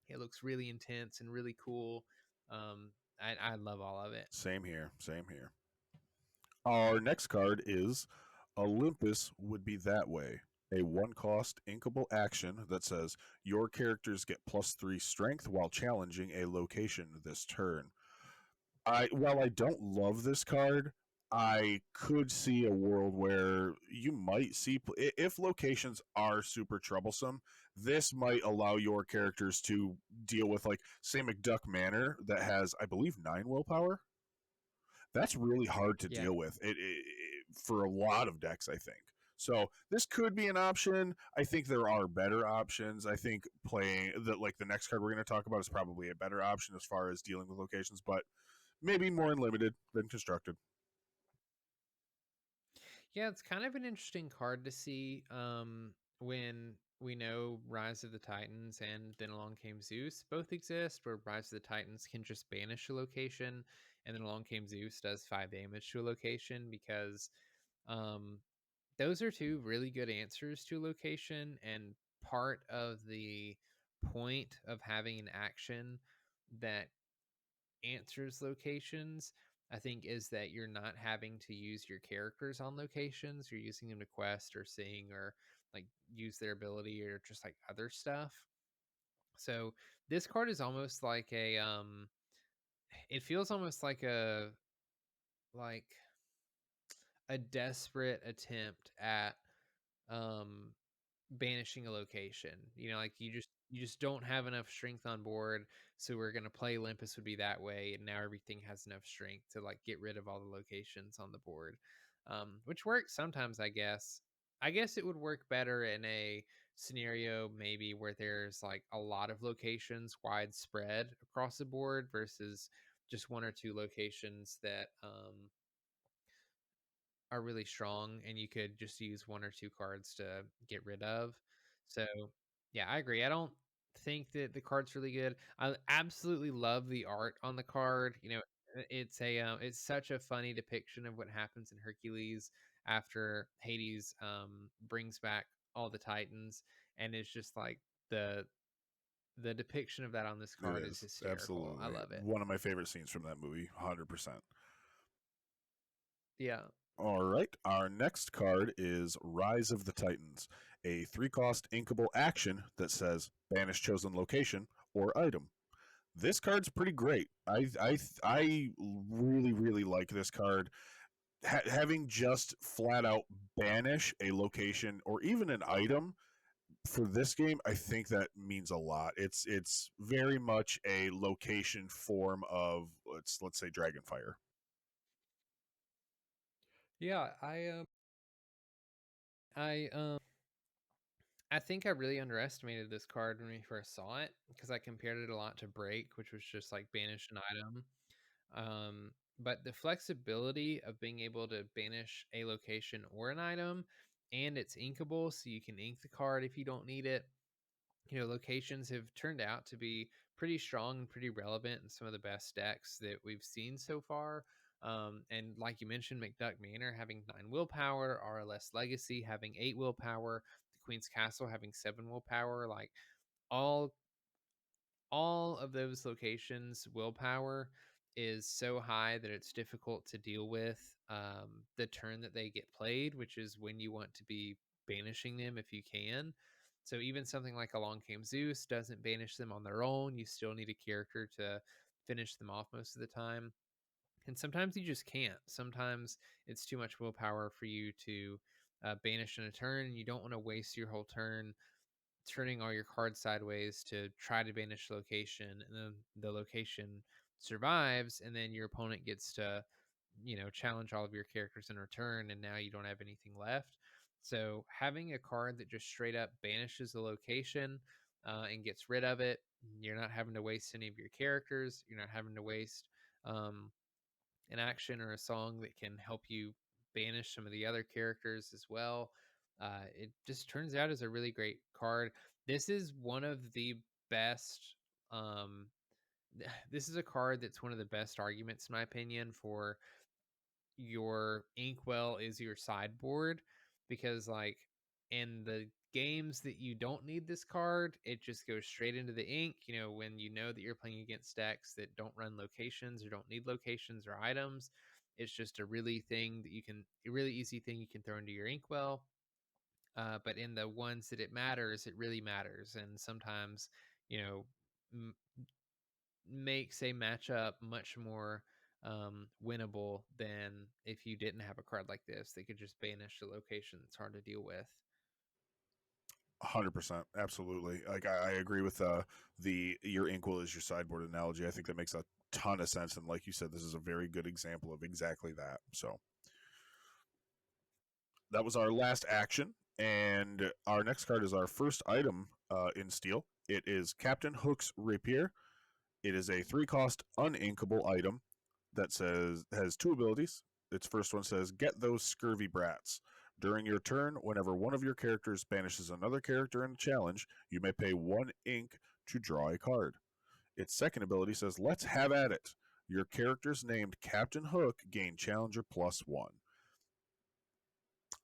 it looks really intense and really cool. I love all of it. Same here. Same here. Our next card is Olympus Would Be That Way, a one cost inkable action that says your characters get +3 strength while challenging a location this turn. While I don't love this card, I could see a world where you might see if locations are super troublesome, this might allow your characters to deal with, like, say, McDuck Manor that has, I believe, 9 willpower. That's really hard to Yeah. deal with for a lot of decks, I think. So this could be an option. I think there are better options. I think playing the next card we're going to talk about is probably a better option as far as dealing with locations, but maybe more unlimited than constructed. Yeah, it's kind of an interesting card to see, when we know Rise of the Titans and Then Along Came Zeus both exist, where Rise of the Titans can just banish a location, and Then Along Came Zeus does 5 damage to a location, because um, those are two really good answers to a location, and part of the point of having an action that answers locations, I think, is that you're not having to use your characters on locations. You're using them to quest or sing or like use their ability or just like other stuff. So this card is almost like it feels almost like a desperate attempt at um banishing a location. Like, you just don't have enough strength on board, so we're gonna play Olympus Would Be That Way, and now everything has enough strength to like get rid of all the locations on the board. Which works sometimes, I guess. I guess it would work better in a scenario maybe where there's like a lot of locations widespread across the board versus just one or two locations that are really strong, and you could just use one or two cards to get rid of. So, yeah, I agree. I don't think that the card's really good. I absolutely love the art on the card. It's such a funny depiction of what happens in Hercules after Hades brings back all the Titans, and it's just like the depiction of that on this It card is is hysterical. I absolutely love it. one of my favorite scenes from that movie, 100%. Yeah. All right, our next card is Rise of the Titans, a 3 cost inkable action that says banish chosen location or item. This card's pretty great. I really really like this card. Having just flat out banish a location or even an item for this game, I think that means a lot. It's very much a location form of let's say Dragonfire. Yeah, I I think I really underestimated this card when we first saw it because I compared it a lot to Break, which was just like banish an item. But the flexibility of being able to banish a location or an item, and it's inkable, so you can ink the card if you don't need it. Locations have turned out to be pretty strong and pretty relevant in some of the best decks that we've seen so far. And like you mentioned, McDuck Manor having 9 willpower, RLS Legacy having 8 willpower, the Queen's Castle having 7 willpower, like all all of those locations willpower is so high that it's difficult to deal with the turn that they get played, which is when you want to be banishing them if you can. So even something like Along Came Zeus doesn't banish them on their own. You still need a character to finish them off most of the time. And sometimes you just can't. Sometimes it's too much willpower for you to banish in a turn. You don't want to waste your whole turn turning all your cards sideways to try to banish location, and then the location survives, and then your opponent gets to challenge all of your characters in return, and now you don't have anything left. So having a card that just straight up banishes the location and gets rid of it, you're not having to waste any of your characters, you're not having to waste um, an action or a song that can help you banish some of the other characters as well. It just turns out as a really great card. This is one of the best. Um, this is a card that's one of the best arguments, in my opinion, for your inkwell is your sideboard, because like in the games that you don't need this card, it just goes straight into the ink. When you know that you're playing against decks that don't run locations or don't need locations or items, it's just a really easy thing you can throw into your inkwell. But in the ones that it matters, it really matters, and sometimes you know m- makes a matchup much more winnable than if you didn't have a card like this. They could just banish a location that's hard to deal with. 100%, absolutely. Like I agree with the your inkwell is your sideboard analogy. I think that makes a ton of sense, and like you said, this is a very good example of exactly that. So that was our last action, and our next card is our first item in steel. It is Captain Hook's Rapier. It is a 3 cost uninkable item that says has 2 abilities. Its first one says get those scurvy brats. During your turn, whenever one of your characters banishes another character in a challenge, you may pay 1 ink to draw a card. Its second ability says let's have at it. Your characters named Captain Hook gain Challenger +1.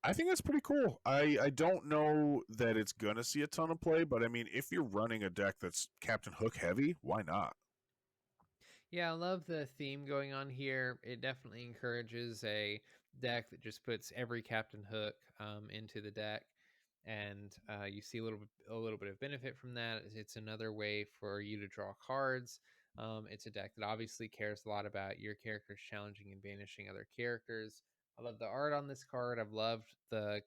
I think that's pretty cool. I don't know that it's gonna see a ton of play, but I mean, if you're running a deck that's Captain Hook heavy, why not? Yeah, I love the theme going on here. It definitely encourages a deck that just puts every Captain Hook into the deck, and you see a little bit of benefit from that. It's another way for you to draw cards. It's a deck that obviously cares a lot about your characters challenging and banishing other characters. I love the art on this card. I've loved the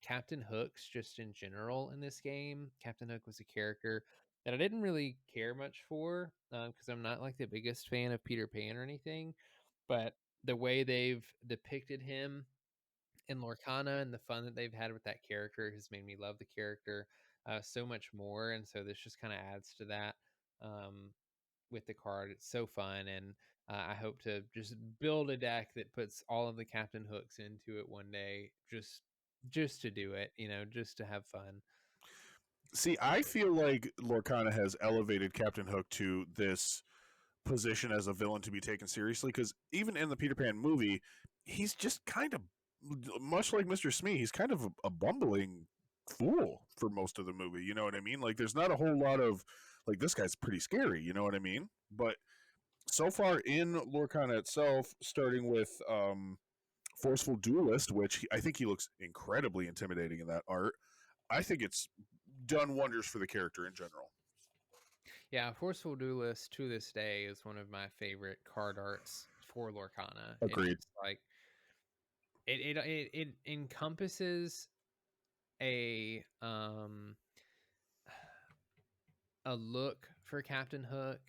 Captain Hooks just in general in this game. Captain Hook was a character that I didn't really care much for because I'm not like the biggest fan of Peter Pan or anything. But the way they've depicted him in Lorcana and the fun that they've had with that character has made me love the character so much more. And so this just kind of adds to that um, with the card. It's so fun. And I hope to just build a deck that puts all of the Captain Hooks into it one day, just to do it, just to have fun. See, I feel like Lorcana has elevated Captain Hook to this position as a villain to be taken seriously because even in the Peter Pan movie, he's just kind of much like Mr. Smee. He's kind of a bumbling fool for most of the movie. You know what I mean? Like, there's not a whole lot of like this guy's pretty scary. You know what I mean? But so far in Lorcana itself, starting with Forceful Duelist, which I think he looks incredibly intimidating in that art. I think it's done wonders for the character in general. Yeah, Forceful Duelist to this day is one of my favorite card arts for Lorcana. It's Agreed. just like it encompasses a um a look for Captain Hook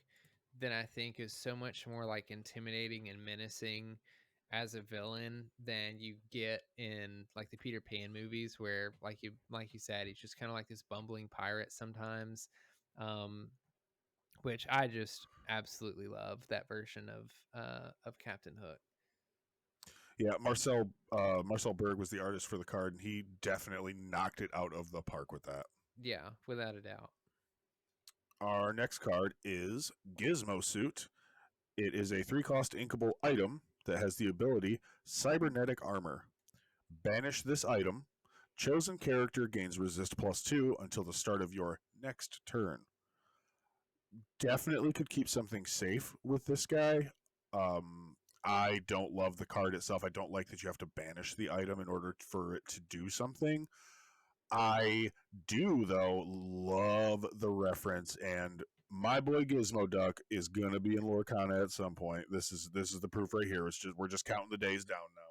that I think is so much more like intimidating and menacing as a villain than you get in like the Peter Pan movies, where like you said, he's just kind of like this bumbling pirate sometimes. Um, which I just absolutely love that version of Captain Hook. Yeah, Marcel Berg was the artist for the card, and he definitely knocked it out of the park with that. Yeah, without a doubt. Our next card is Gizmo Suit. It is a 3-cost inkable item that has the ability Cybernetic Armor. Banish this item. Chosen character gains resist +2 until the start of your next turn. Definitely could keep something safe with this guy. I don't love the card itself. I don't like that you have to banish the item in order for it to do something. I do, though, love the reference, and my boy Gizmo Duck is gonna be in Lorcana at some point. This is the proof right here. It's just we're just counting the days down now.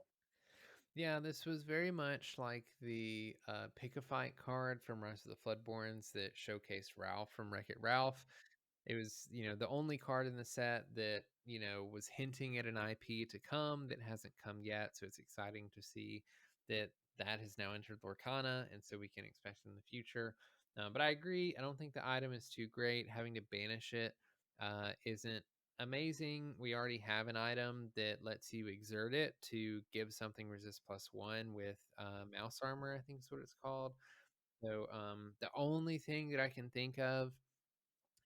Yeah, this was very much like the Pick a Fight card from Rise of the Floodborns that showcased Ralph from Wreck-It Ralph. It was, the only card in the set that, was hinting at an IP to come that hasn't come yet. So it's exciting to see that that has now entered Lorcana, and so we can expect it in the future. But I agree. I don't think the item is too great. Having to banish it isn't amazing. We already have an item that lets you exert it to give something resist +1 with mouse armor, I think is what it's called. So the only thing that I can think of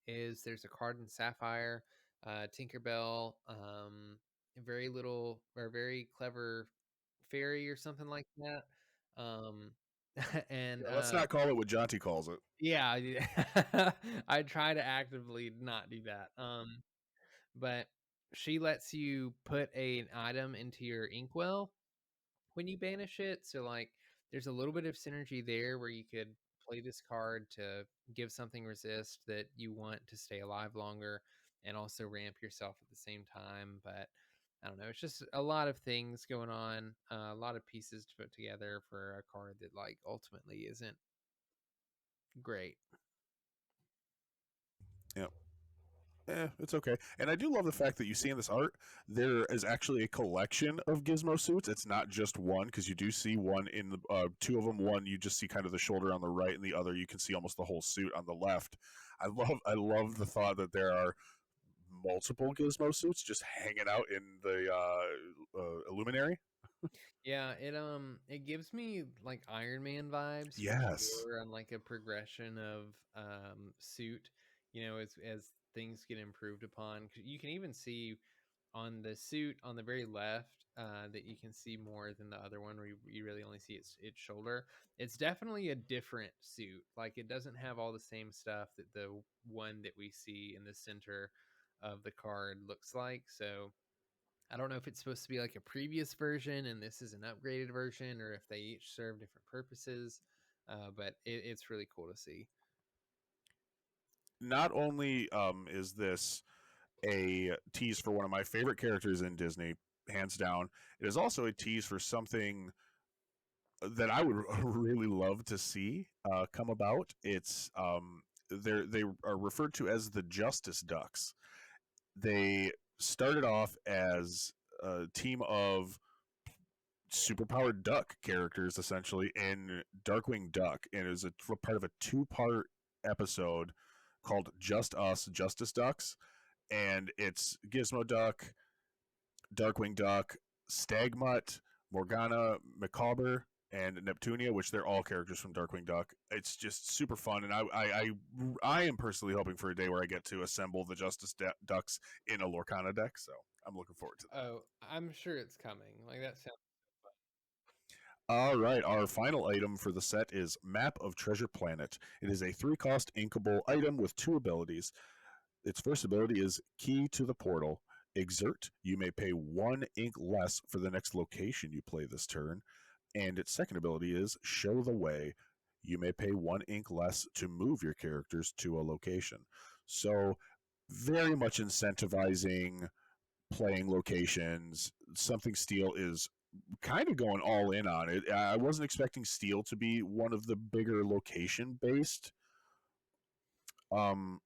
is there's a card in Sapphire, Tinkerbell, a very little or very clever fairy or something like that. Um, and Yeah, let's not call it what Jonty calls it. yeah, I try to actively not do that. But she lets you put an item into your inkwell when you banish it. So like there's a little bit of synergy there where you could play this card to give something resist that you want to stay alive longer and also ramp yourself at the same time. But I don't know, it's just a lot of things going on, a lot of pieces to put together for a card that like ultimately isn't great. Yeah. It's okay. And I do love the fact that you see in this art, there is actually a collection of Gizmo suits. It's not just one, because you do see one in the two of them. One you just see kind of the shoulder on the right, and the other you can see almost the whole suit on the left. I love the thought that there are multiple Gizmo suits just hanging out in the Illuminary. Yeah, it gives me like Iron Man vibes for Yes. sure on like a progression of suit, as things get improved upon. 'Cause you can even see on the suit on the very left that you can see more than the other one where you really only see its shoulder. It's definitely a different suit. Like it doesn't have all the same stuff that the one that we see in the center of the card looks like. So I don't know if it's supposed to be like a previous version and this is an upgraded version, or if they each serve different purposes. But it's really cool to see. Not only is this a tease for one of my favorite characters in Disney, hands down, it is also a tease for something that I would really love to see come about. It's they are referred to as the Justice Ducks. They started off as a team of superpowered duck characters, essentially, in Darkwing Duck, and it was a part of a 2-part episode called Just Us Justice Ducks, and it's Gizmo Duck, Darkwing Duck, Stagmutt, Morgana, Macabre, and Neptunia, which they're all characters from Darkwing Duck. It's just super fun, and I am personally hoping for a day where I get to assemble the Ducks in a Lorcana deck. So I'm looking forward to that. Oh, I'm sure it's coming. Like that sounds. All right, our final item for the set is Map of Treasure Planet. It is a 3-cost inkable item with 2 abilities. Its first ability is Key to the Portal. Exert, you may pay 1 ink less for the next location you play this turn. And its second ability is Show the Way. You may pay 1 ink less to move your characters to a location. So, very much incentivizing playing locations. Something Steel is kind of going all in on it. I wasn't expecting Steel to be one of the bigger location based um,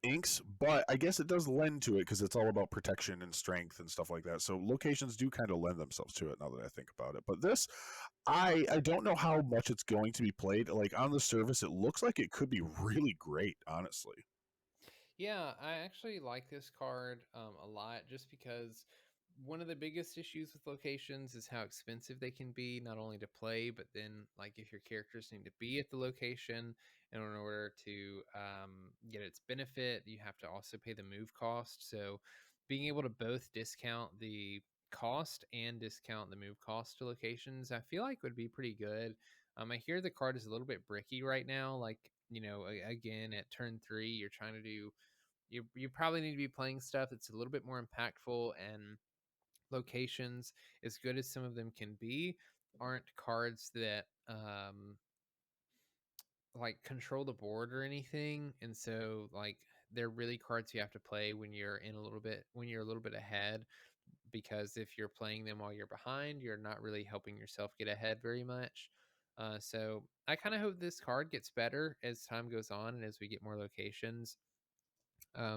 inks, but I guess it does lend to it because it's all about protection and strength and stuff like that. So locations do kind of lend themselves to it now that I think about it. But this, I don't know how much it's going to be played. Like on the surface, it looks like it could be really great, honestly. Yeah, I actually like this card a lot just because one of the biggest issues with locations is how expensive they can be, not only to play, but then like if your characters need to be at the location in order to get its benefit, you have to also pay the move cost. So being able to both discount the cost and discount the move cost to locations, I feel like would be pretty good. I hear the card is a little bit bricky right now. Like, again, at turn 3, you're trying to do you probably need to be playing stuff that's a little bit more impactful, and locations, as good as some of them can be, aren't cards that like control the board or anything. And so like they're really cards you have to play when you're a little bit ahead, because if you're playing them while you're behind, you're not really helping yourself get ahead very much. So I kind of hope this card gets better as time goes on and as we get more locations,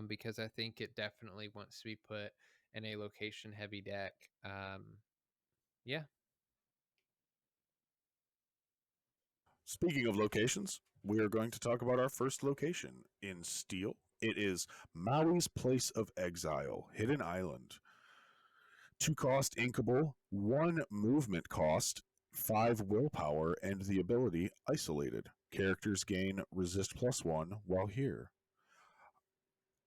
because I think it definitely wants to be put in a location heavy deck. Yeah. Speaking of locations, we are going to talk about our first location in Steel. It is Maui's Place of Exile, Hidden Island. 2 cost inkable, 1 movement cost, 5 willpower, and the ability Isolated. Characters gain resist +1 while here.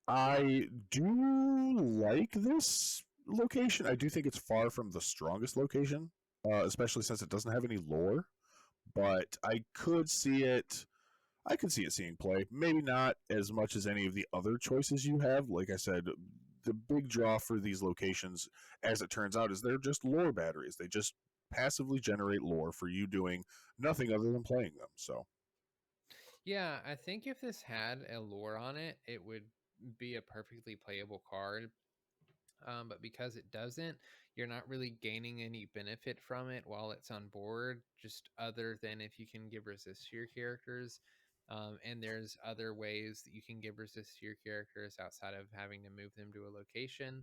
I do like this location. I do think it's far from the strongest location, especially since it doesn't have any lore. But I could see it seeing play. Maybe not as much as any of the other choices you have. Like I said, the big draw for these locations, as it turns out, is they're just lore batteries. They just passively generate lore for you doing nothing other than playing them. So, Yeah, I think if this had a lore on it, it would be a perfectly playable card. But because it doesn't, you're not really gaining any benefit from it while it's on board, just other than if you can give resist to your characters. And there's other ways that you can give resist to your characters outside of having to move them to a location.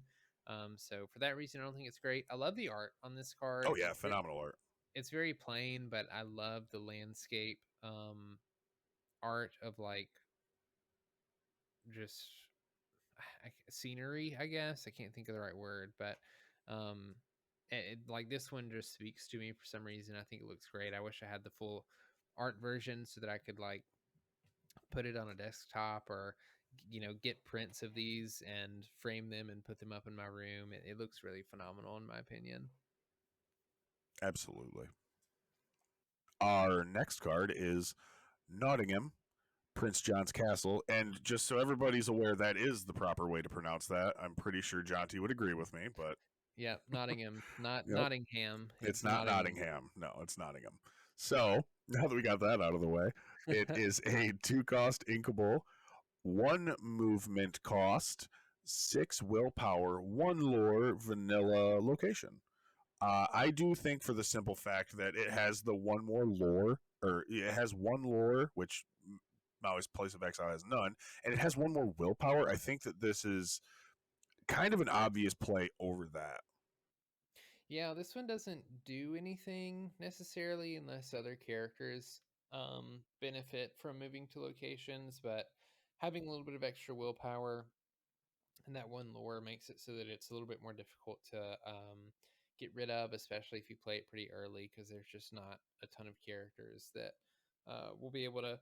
So for that reason, I don't think it's great. I love the art on this card. oh yeah, phenomenal art. It's very plain, but I love the landscape art of like just scenery, I guess. I can't think of the right word, but um, like this one just speaks to me for some reason. I think it looks great. I wish I had the full art version so that I could like put it on a desktop, or get prints of these and frame them and put them up in my room. It looks really phenomenal in my opinion. Absolutely. Our next card is Nottingham, Prince John's Castle. And just so everybody's aware, that is the proper way to pronounce that. I'm pretty sure Jonty would agree with me, but Yeah, Nottingham, not yep, Nottingham. it's It's not Nottingham. Nottingham. No, it's Nottingham. So now that we got that out of the way, it is a 2 cost inkable, 1 movement cost, 6 willpower, 1 lore vanilla location. I do think for the simple fact that it has the one more lore, or it has 1 lore, which Maui's Place of Exile has none, and it has 1 more willpower. I think that this is kind of an obvious play over that. Yeah, this one doesn't do anything necessarily unless other characters benefit from moving to locations, but having a little bit of extra willpower and that one lore makes it so that it's a little bit more difficult to get rid of, especially if you play it pretty early, because there's just not a ton of characters that will be able to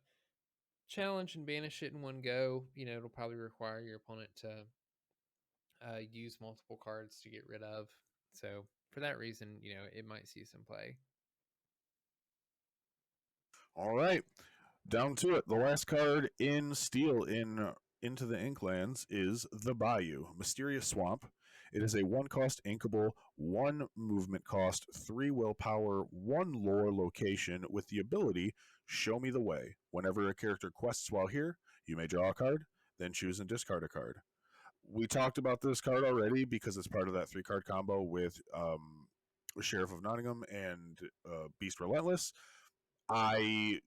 challenge and banish it in one go. It'll probably require your opponent to use multiple cards to get rid of. So for that reason, it might see some play. All right, down to it. The last card in Steel in Into the Inklands is the Bayou, Mysterious Swamp. It is a 1 cost inkable, 1 movement cost, 3 willpower, 1 lore location with the ability Show Me the Way. Whenever a character quests while here, you may draw a card, then choose and discard a card. We talked about this card already because it's part of that 3 card combo with Sheriff of Nottingham and Beast Relentless. I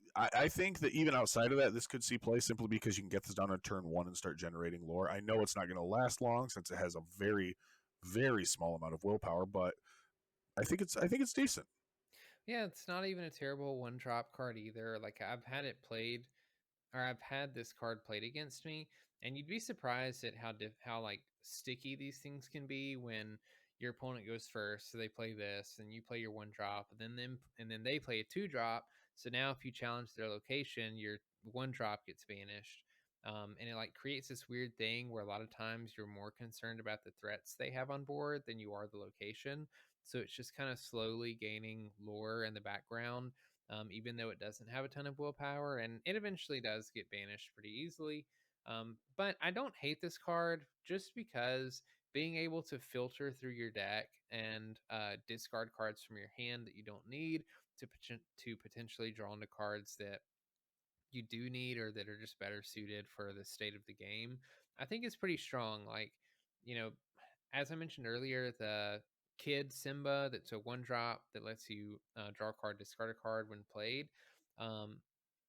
think that even outside of that, this could see play simply because you can get this done on turn one and start generating lore. I know it's not going to last long since it has a very small amount of willpower, but I think it's decent. Yeah, it's not even a terrible one drop card either. Like I've had it played or I've had this card played against me, and you'd be surprised at how like sticky these things can be when your opponent goes first. So they play this, and you play your one drop, and then they play a two drop. So now if you challenge their location, your one drop gets banished. And it like creates this weird thing where a lot of times you're more concerned about the threats they have on board than you are the location. So it's just kind of slowly gaining lore in the background, even though it doesn't have a ton of willpower, and it eventually does get banished pretty easily. But I don't hate this card just because being able to filter through your deck and discard cards from your hand that you don't need to potentially draw into cards that you do need or that are just better suited for the state of the game, I think is pretty strong. Like, you know, as I mentioned earlier, the Kid Simba, that's a one drop that lets you draw a card, discard a card when played, um,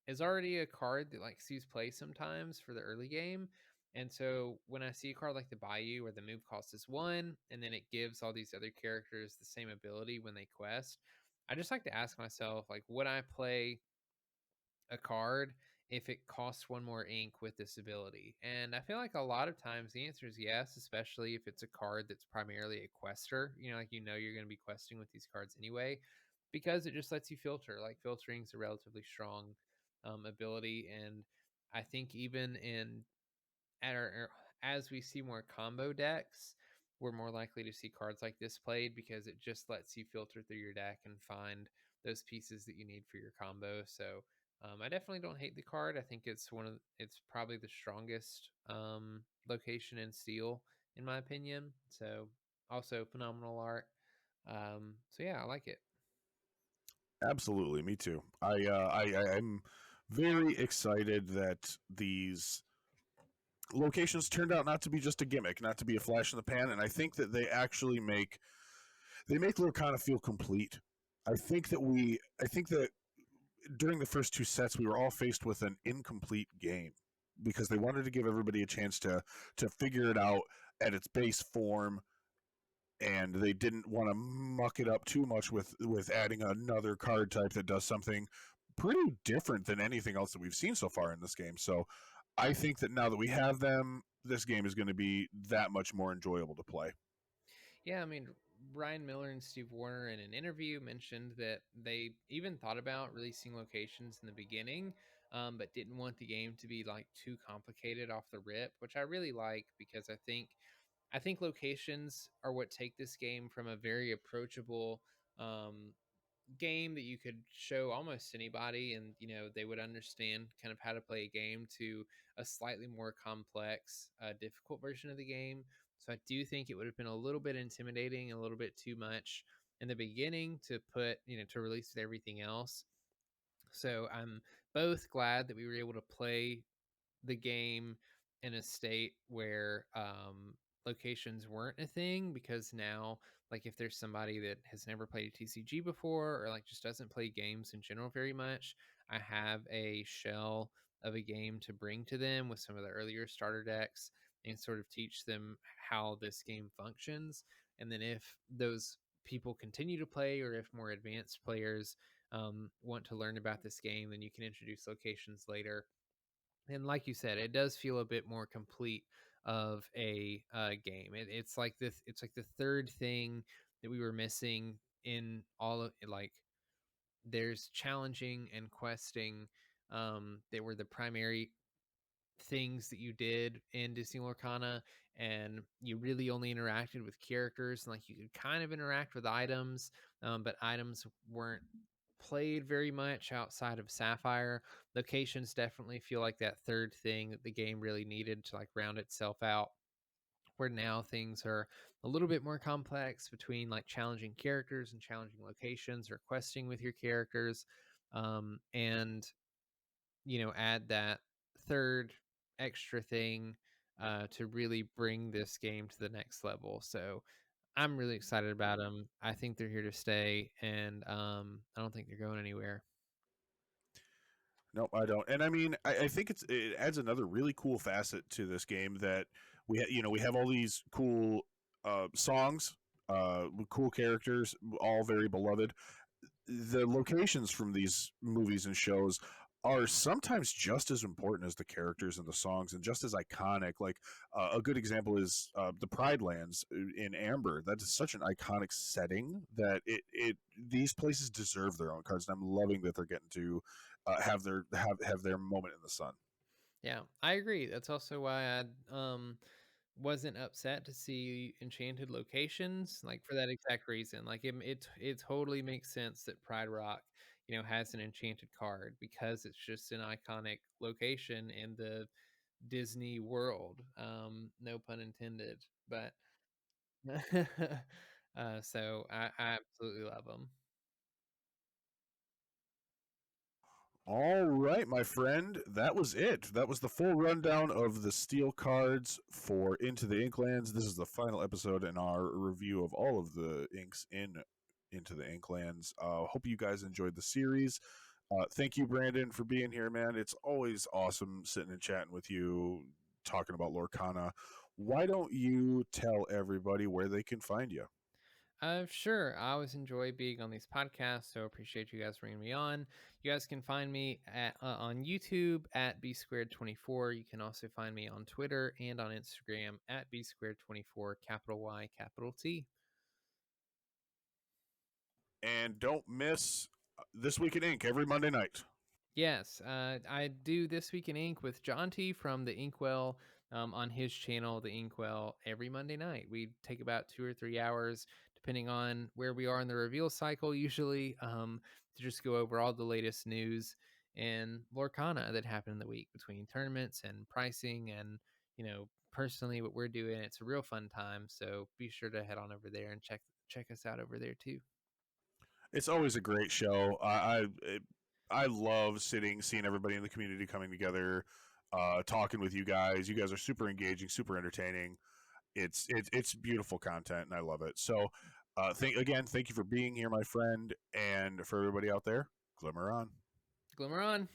is already a card that like sees play sometimes for the early game. And so when I see a card like the Bayou where the move cost is one, and then it gives all these other characters the same ability when they quest, I just like to ask myself, like, would I play a card if it costs one more ink with this ability? And I feel like a lot of times the answer is yes, especially if it's a card that's primarily a quester. Like you're going to be questing with these cards anyway, because it just lets you filter. Like filtering is a relatively strong ability, and I think even in at as we see more combo decks, we're more likely to see cards like this played because it just lets you filter through your deck and find those pieces that you need for your combo. So I definitely don't hate the card. I think it's probably the strongest location in Steel in my opinion. So also phenomenal art. So yeah, I like it. Absolutely, me too. I'm very excited that these locations turned out not to be just a gimmick, not to be a flash in the pan, and I think that they make Lorcana feel complete. I think that during the first two sets we were all faced with an incomplete game because they wanted to give everybody a chance to figure it out at its base form, and they didn't want to muck it up too much with adding another card type that does something pretty different than anything else that we've seen so far in this game. So I think that now that we have them, this game is going to be that much more enjoyable to play. Yeah, I mean, Ryan Miller and Steve Warner in an interview mentioned that they even thought about releasing locations in the beginning, but didn't want the game to be like too complicated off the rip, which I really like because I think locations are what take this game from a very approachable um, game that you could show almost anybody, and they would understand kind of how to play a game, to a slightly more complex difficult version of the game. So I do think it would have been a little bit intimidating, a little bit too much in the beginning to put to release with everything else. So I'm both glad that we were able to play the game in a state where locations weren't a thing, because now, like, if there's somebody that has never played a TCG before or like just doesn't play games in general very much, I have a shell of a game to bring to them with some of the earlier starter decks and sort of teach them how this game functions. And then if those people continue to play, or if more advanced players want to learn about this game, then you can introduce locations later. And like you said, it does feel a bit more complete of a game. It's like this. It's like the third thing that we were missing in all of, like, there's challenging and questing. They were the primary things that you did in Disney Lorcana, and you really only interacted with characters, and like you could kind of interact with items, but items weren't played very much outside of Sapphire. Locations definitely feel like that third thing that the game really needed to like round itself out, where now things are a little bit more complex between like challenging characters and challenging locations or questing with your characters, and add that third extra thing to really bring this game to the next level. So I'm really excited about them. I think they're here to stay, and I don't think they're going anywhere. Nope, I don't. And I mean, I think it adds another really cool facet to this game that we have all these cool songs, with cool characters, all very beloved. The locations from these movies and shows are sometimes just as important as the characters and the songs, and just as iconic. Like a good example is the Pride Lands in Amber. That is such an iconic setting that it these places deserve their own cards, and I'm loving that they're getting to have their moment in the sun. Yeah, I agree. That's also why I wasn't upset to see enchanted locations, like for that exact reason. Like it totally makes sense that Pride Rock, has an enchanted card because it's just an iconic location in the Disney world. No pun intended, but so I absolutely love them. All right, my friend, that was it. That was the full rundown of the steel cards for Into the Inklands. This is the final episode in our review of all of the inks in Into the Inklands. Hope you guys enjoyed the series. Thank you, Brandon, for being here, man. It's always awesome sitting and chatting with you, talking about Lorcana. Why don't you tell everybody where they can find you? Sure. I always enjoy being on these podcasts, so appreciate you guys bringing me on. You guys can find me on YouTube at B squared 24. You can also find me on Twitter and on Instagram at B squared 24, capital Y, capital T. And don't miss This Week in Ink every Monday night. Yes, I do This Week in Ink with John T from the Inkwell on his channel, the Inkwell, every Monday night. We take about 2 or 3 hours, depending on where we are in the reveal cycle, usually, to just go over all the latest news and Lorcana that happened in the week between tournaments and pricing and, personally what we're doing. It's a real fun time. So be sure to head on over there and check us out over there too. It's always a great show. I love seeing everybody in the community coming together, talking with you guys. You guys are super engaging, super entertaining. It's beautiful content, and I love it. So, thank you for being here, my friend, and for everybody out there, glimmer on. Glimmer on.